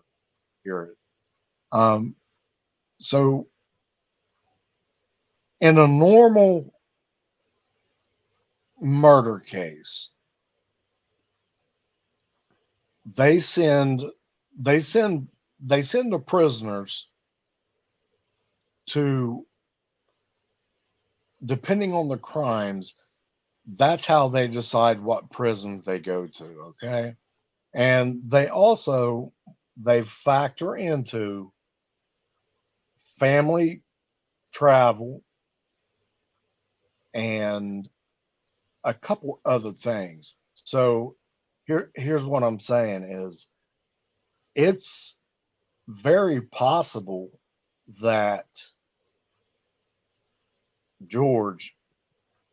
hear it. Um, so in a normal murder case, they send they send they send the prisoners to, depending on the crimes, that's how they decide what prisons they go to, okay? And they factor into family travel and a couple other things. So here's what I'm saying is it's very possible that George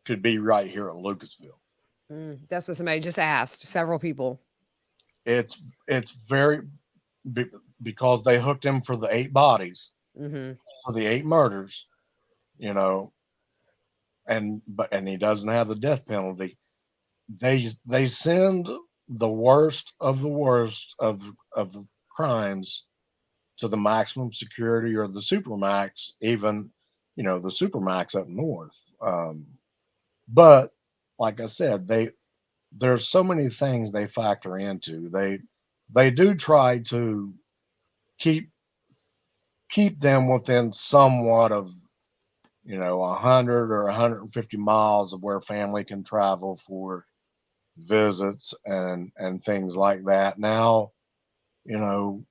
could be right here in Lucasville. That's what somebody just asked. Several people. It's very be- because they hooked him for the 8 bodies, Hmm. for the 8 murders, you know, and he doesn't have the death penalty. They send the worst of the worst of the crimes to the maximum security or the supermax, even the supermax up north. But like I said, there's so many things they factor into. They do try to keep keep them within somewhat of 100 or 150 miles of where family can travel for visits and things like that. Now, you know,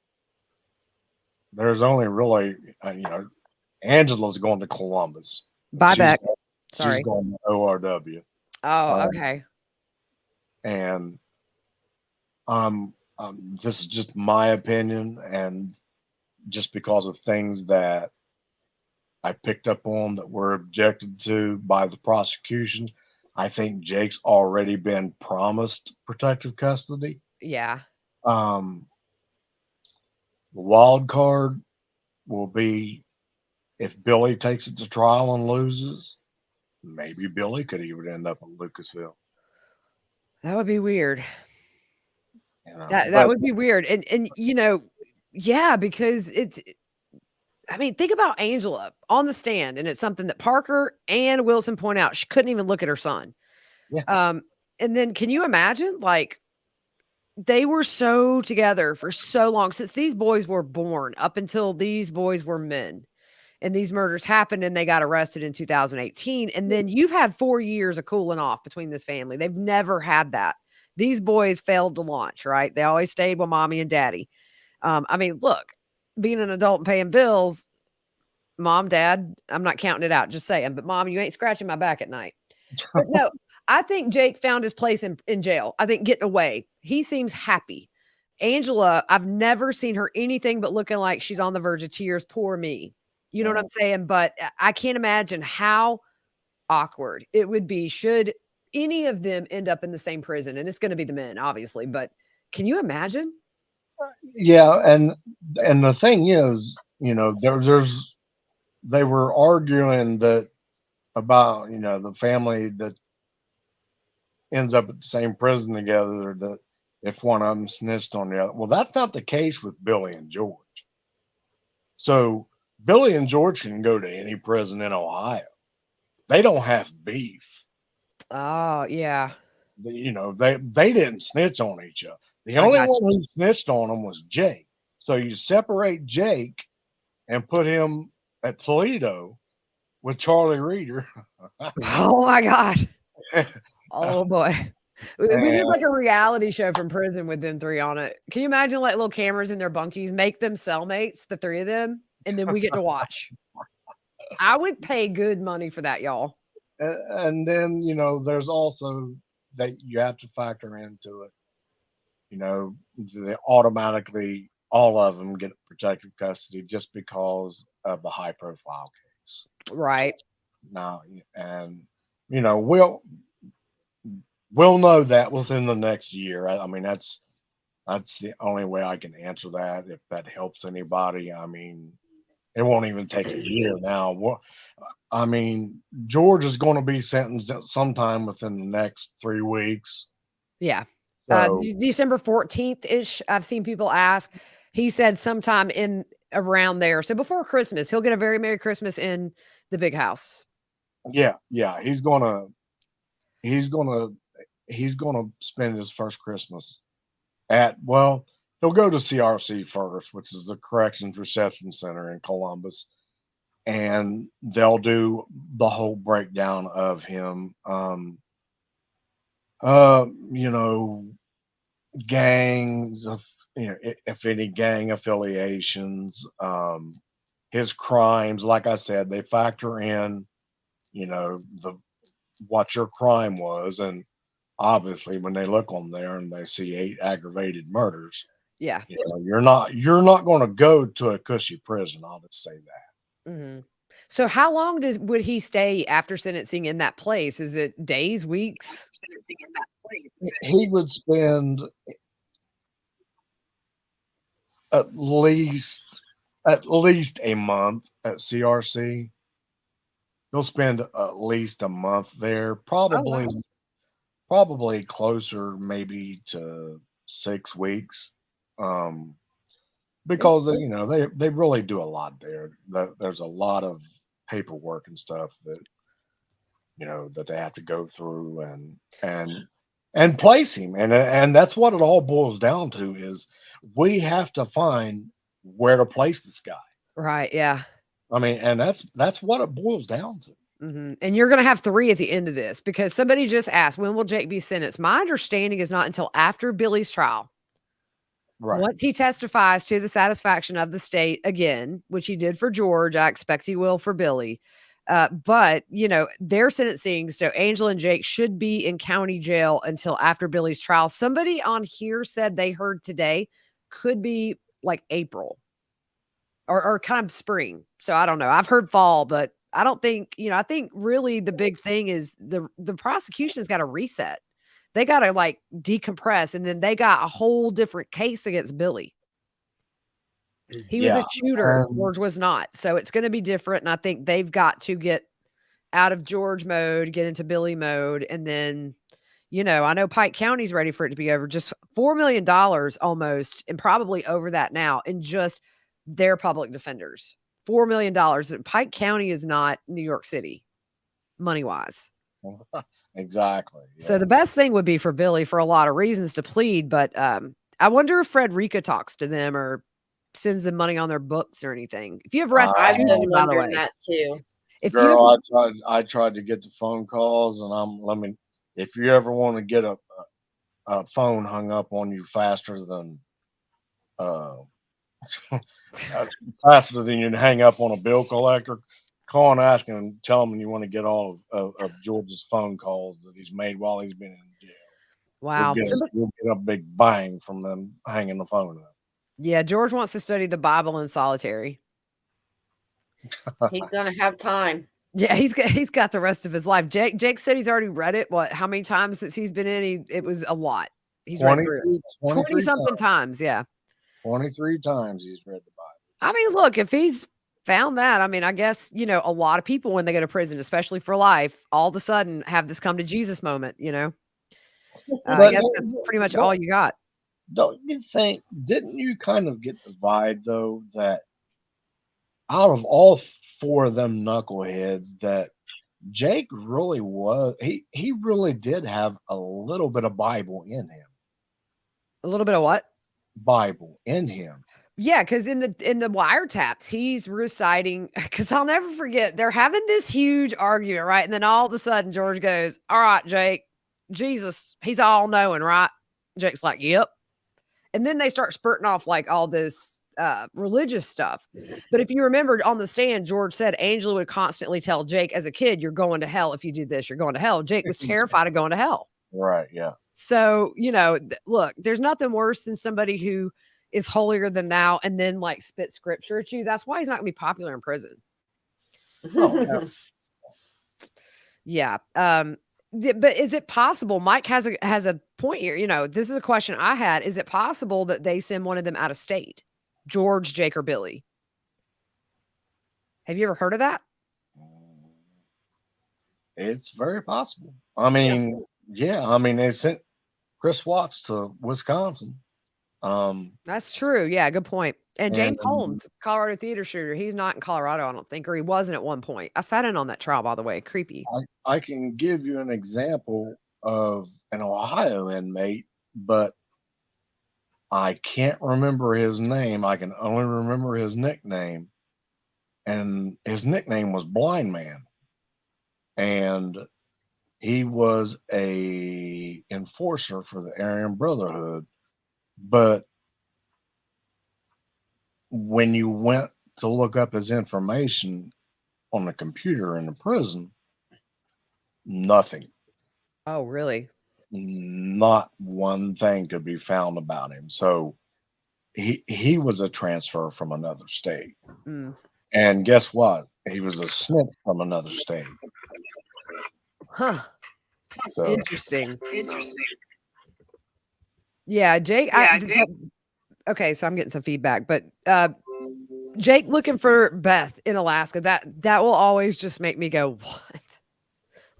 there's only really Angela's going to Columbus. Bye She's back. she's Sorry. going to ORW, Oh, um, okay. and this is just my opinion, and just because of things that I picked up on that were objected to by the prosecution. I think Jake's already been promised protective custody. Yeah. Um, the wild card will be if Billy takes it to trial and loses. Maybe Billy could even end up in Lucasville. That would be weird. That But would be weird. And yeah, because I mean, think about Angela on the stand, and it's something that Parker and Wilson point out. She couldn't even look at her son. yeah, Um, and then can you imagine, like, They were so together for so long since these boys were born up until these boys were men. And these murders happened and they got arrested in 2018. And then you've had 4 years of cooling off between this family. They've never had that. These boys failed to launch, right? They always stayed with mommy and daddy. I mean, look, being an adult and paying bills, mom, dad, I'm not counting it out, just saying, but mom, you ain't scratching my back at night. But no, I think Jake found his place in jail. I think getting away. He seems happy. Angela, I've never seen her anything but looking like she's on the verge of tears. Poor me. You know what I'm saying? But I can't imagine how awkward it would be should any of them end up in the same prison. And it's going to be the men, obviously. But can you imagine? Yeah, and the thing is, there's they were arguing that about the family that ends up at the same prison together, that if one of them snitched on the other. Well, that's not the case with Billy and George. So Billy and George can go to any prison in Ohio. They don't have beef. Oh, yeah. They didn't snitch on each other. The I only got one you. who snitched on them was Jake. So you separate Jake and put him at Toledo with Charlie Reeder. Oh, my God. Oh, boy. We need And like a reality show from prison with them three on it. Can you imagine like little cameras in their bunkies, make them cellmates, the three of them, and then we get to watch? I would pay good money for that, y'all. and then there's also that you have to factor into it. They automatically all of them get protective custody just because of the high profile case. Right. Now, and we'll know that within the next year. I mean, that's the only way I can answer that. If that helps anybody, I mean, it won't even take a year now. I mean, George is going to be sentenced sometime within the next 3 weeks. Yeah. So December 14th ish. I've seen people ask. He said sometime in around there. So before Christmas, he'll get a very Merry Christmas in the big house. yeah, he's gonna he's gonna spend his first Christmas he'll go to CRC first, which is the Corrections Reception Center in Columbus, and they'll do the whole breakdown of him. Uh, you know, gangs of if any gang affiliations, his crimes. Like I said, they factor in the what your crime was, and obviously when they look on there and they see 8 aggravated murders, Yeah. you're not going to go to a cushy prison. I'll just say that. Hmm. So how long would he stay after sentencing in that place? Is it days, weeks? He would spend at least at least a month at CRC. He'll spend at least a month there, Oh probably wow. probably closer maybe to 6 weeks. Um, because they really do a lot there. There's a lot of paperwork and stuff that they have to go through and place him, and that's what it all boils down to is we have to find where to place this guy. Right. Yeah. I mean, and that's what it boils down to. And you're going to have 3 at the end of this because somebody just asked, when will Jake be sentenced? My understanding is not until after Billy's trial. Right. Once he testifies to the satisfaction of the state again, which he did for George, I expect he will for Billy. But, their sentencing, so Angela and Jake should be in county jail until after Billy's trial. Somebody on here said they heard today could be like April or kind of spring. So I don't know. I've heard fall, but I don't think, I think really the big thing is the prosecution's got to reset. They got to like decompress, and then they got a whole different case against Billy. He was Yeah. the shooter. George was not. So it's going to be different. And I think they've got to get out of George mode, get into Billy mode. And then, I know Pike County's ready for it to be over. Just $4 million almost, and probably over that now in just their public defenders. $4 million. Pike County is not New York City, money wise. Exactly. So Yeah. the best thing would be for Billy for a lot of reasons to plead, but I wonder if Frederica talks to them or sends them money on their books or anything. If you have I've restitution, been by the wondering way, that too. if you have, Girl, I tried to get the phone calls, and let me. If you ever want to get a phone hung up on you uh, uh, faster than you'd hang up on a bill collector, call and ask him and tell him you want to get all of George's phone calls that he's made while he's been in jail. You'll wow. get you'll get a big bang from them hanging the phone up. Yeah, George wants to study the Bible in solitary. He's gonna have time. Yeah, he's got the rest of his life. Jake said he's already read it. What? How many times since he's been in? It was a lot. He's read through it 20 23 something times. times. Yeah. 23 times he's read the Bible. I mean, look, if he's found that, I mean, I guess, a lot of people when they go to prison, especially for life, all of a sudden have this come to Jesus moment. I But guess that's pretty much all don't, you got. don't you think, didn't you kind of get the vibe, though, that out of all four of them knuckleheads, that Jake really he really did have a little bit of A little bit of what? Bible in him. Yeah, because in the wiretaps, he's reciting. Because I'll never forget, they're having this huge argument, right? And then all of a sudden, George goes, "All right, Jake, Jesus, he's all knowing, right?" Jake's like, "Yep." And then they start spurting off like all this religious stuff. But if you remembered on the stand, George said Angela would constantly tell Jake as a kid, "You're going to hell if you do this. You're going to hell." Jake was terrified of going to hell. Right, yeah. So, look, there's nothing worse than somebody who is holier than thou and then like spit scripture at you. That's why he's not gonna be popular in prison. Oh, Yeah. But is it possible? Mike has a point here. This is a question I had. Is it possible that they send one of them out of state? George, Jake, or Billy? Have you ever heard of that? it's very possible. I Yeah. mean, yeah, I mean, they sent Chris Watts to Wisconsin. That's true. Yeah, good point. And And James Holmes, Colorado theater shooter, he's not in Colorado, I don't think, or he wasn't at one point. I sat in on that trial, by the way. Creepy. I can give you an example of an Ohio inmate, but I can't remember his name. I can only remember his nickname, and his nickname was Blind Man, and he was a enforcer for the Aryan Brotherhood. But when you went to look up his information on the computer in the prison, nothing, Oh, really? not one thing could be found about him. So he was a transfer from another state. Mm. And guess what? He was a snitch from another state. Huh. So Interesting. Yeah, Jake. Okay, so I'm getting some feedback, but Jake looking for Beth in Alaska. That will always just make me go, what?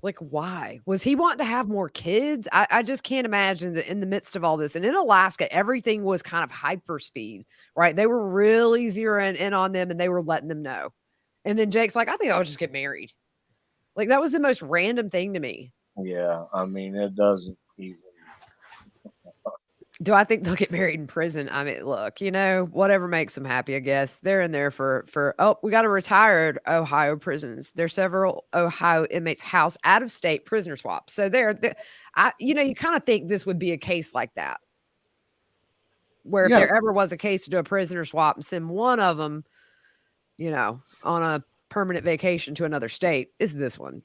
Like, why? Was he wanting to have more kids? I just can't imagine that in the midst of all this. And in Alaska, everything was kind of hyper speed, right? They were really zeroing in on them and they were letting them know. And then Jake's like, I think I'll just get married. Like, that was the most random thing to me. yeah, I mean, it doesn't even. Do I think they'll get married in prison? I mean, look, whatever makes them happy, I guess. They're in there we got a retired Ohio prisons. There's several Ohio inmates housed out of state prisoner swaps. So you kind of think this would be a case like that. Where if Yeah, there ever was a case to do a prisoner swap and send one of them, on a permanent vacation to another state, is this one.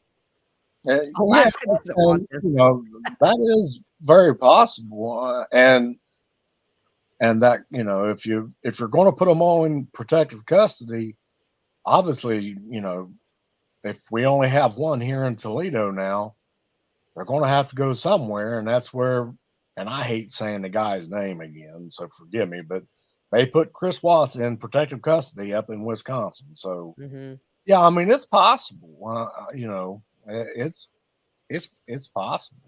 yeah, Alaska doesn't want this. that is very possible, and that if you're going to put them all in protective custody, obviously, if we only have one here in Toledo now, they're going to have to go somewhere, and that's where. And I hate saying the guy's name again, so forgive me, but they put Chris Watts in protective custody up in Wisconsin. So Mm-hmm. yeah, I mean it's possible. It's possible.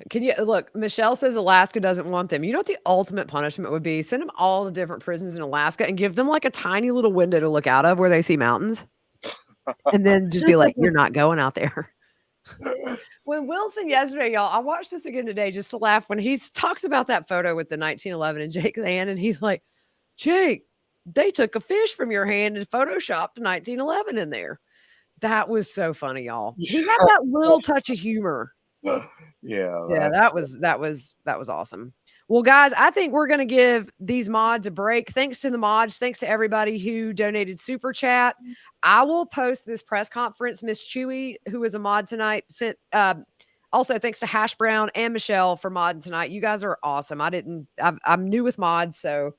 Can you look? Michelle says Alaska doesn't want them. You know what the ultimate punishment would be? Send them all the different prisons in Alaska and give them like a tiny little window to look out of where they see mountains, and then just be like, "You're not going out there." When Wilson yesterday, y'all, I watched this again today just to laugh when he talks about that photo with the 1911 in Jake's hand, and he's like, Jake, they took a fish from your hand and photoshopped 1911 in there. That was so funny, y'all. He had that little touch of humor. Yeah, That was awesome. Well, guys, I think we're going to give these mods a break. Thanks to the mods. Thanks to everybody who donated super chat. I will post this press conference. Miss Chewy, who is a mod tonight, sent. Also, thanks to Hash Brown and Michelle for modding tonight. You guys are awesome. I'm new with mods, so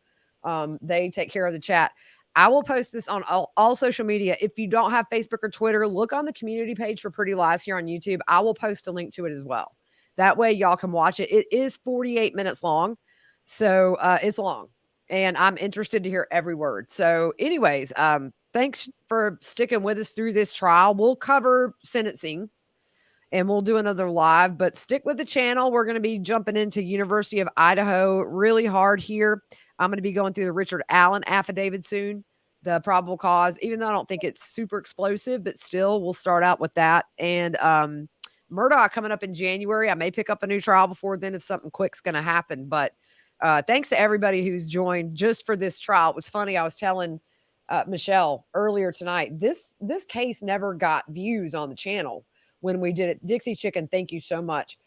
they take care of the chat. I will post this on all social media. If you don't have Facebook or Twitter, look on the community page for Pretty Lies here on YouTube. I will post a link to it as well. That way y'all can watch it. It is 48 minutes long. So it's long. And I'm interested to hear every word. So anyways, thanks for sticking with us through this trial. We'll cover sentencing and we'll do another live, but stick with the channel. We're going to be jumping into University of Idaho really hard here. I'm going to be going through the Richard Allen affidavit soon, the probable cause, even though I don't think it's super explosive, but still we'll start out with that. And Murdoch coming up in January. I may pick up a new trial before then if something quick's going to happen. But thanks to everybody who's joined just for this trial. It was funny. I was telling Michelle earlier tonight, this case never got views on the channel when we did it. Dixie Chicken, thank you so much.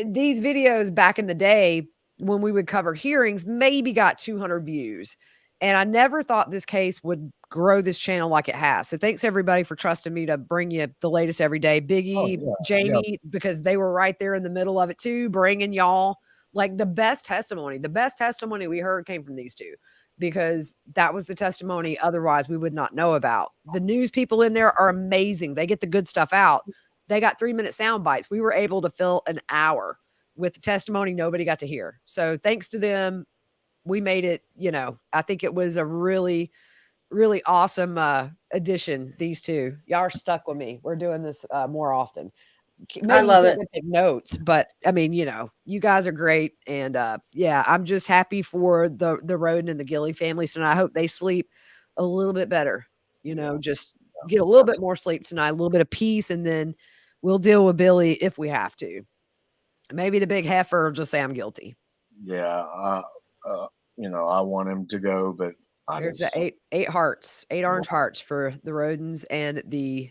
These videos back in the day when we would cover hearings maybe got 200 views. And I never thought this case would grow this channel like it has. So thanks everybody for trusting me to bring you the latest every day. Biggie, Jamie, because they were right there in the middle of it too, bringing y'all like the best testimony. The best testimony we heard came from these two because that was the testimony otherwise we would not know about. The news people in there are amazing. They get the good stuff out. They got 3-minute sound bites. We were able to fill an hour with the testimony nobody got to hear. So thanks to them, we made it, I think it was a really, really awesome addition, these two. Y'all are stuck with me. We're doing this more often. Maybe I love it. Take notes, but I mean, you guys are great. And I'm just happy for the Roden and the Gilly families. And I hope they sleep a little bit better, just get a little bit more sleep tonight, a little bit of peace. And then we'll deal with Billy if we have to. Maybe the big heifer will just say I'm guilty. Yeah. I want him to go, but there's eight hearts, 8 orange hearts for the Rodens and the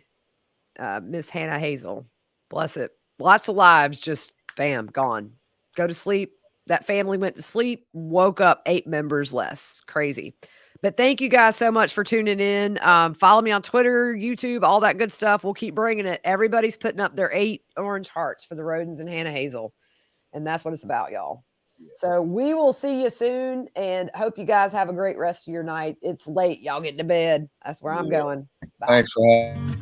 Miss Hannah Hazel. Bless it. Lots of lives just bam, gone. Go to sleep. That family went to sleep, woke up 8 members less. Crazy. But thank you guys so much for tuning in. Follow me on Twitter, YouTube, all that good stuff. We'll keep bringing it. Everybody's putting up their 8 orange hearts for the Rodens and Hannah Hazel. And that's what it's about, y'all. So we will see you soon and hope you guys have a great rest of your night. It's late. Y'all get to bed. That's where I'm going. Bye. Thanks for having me.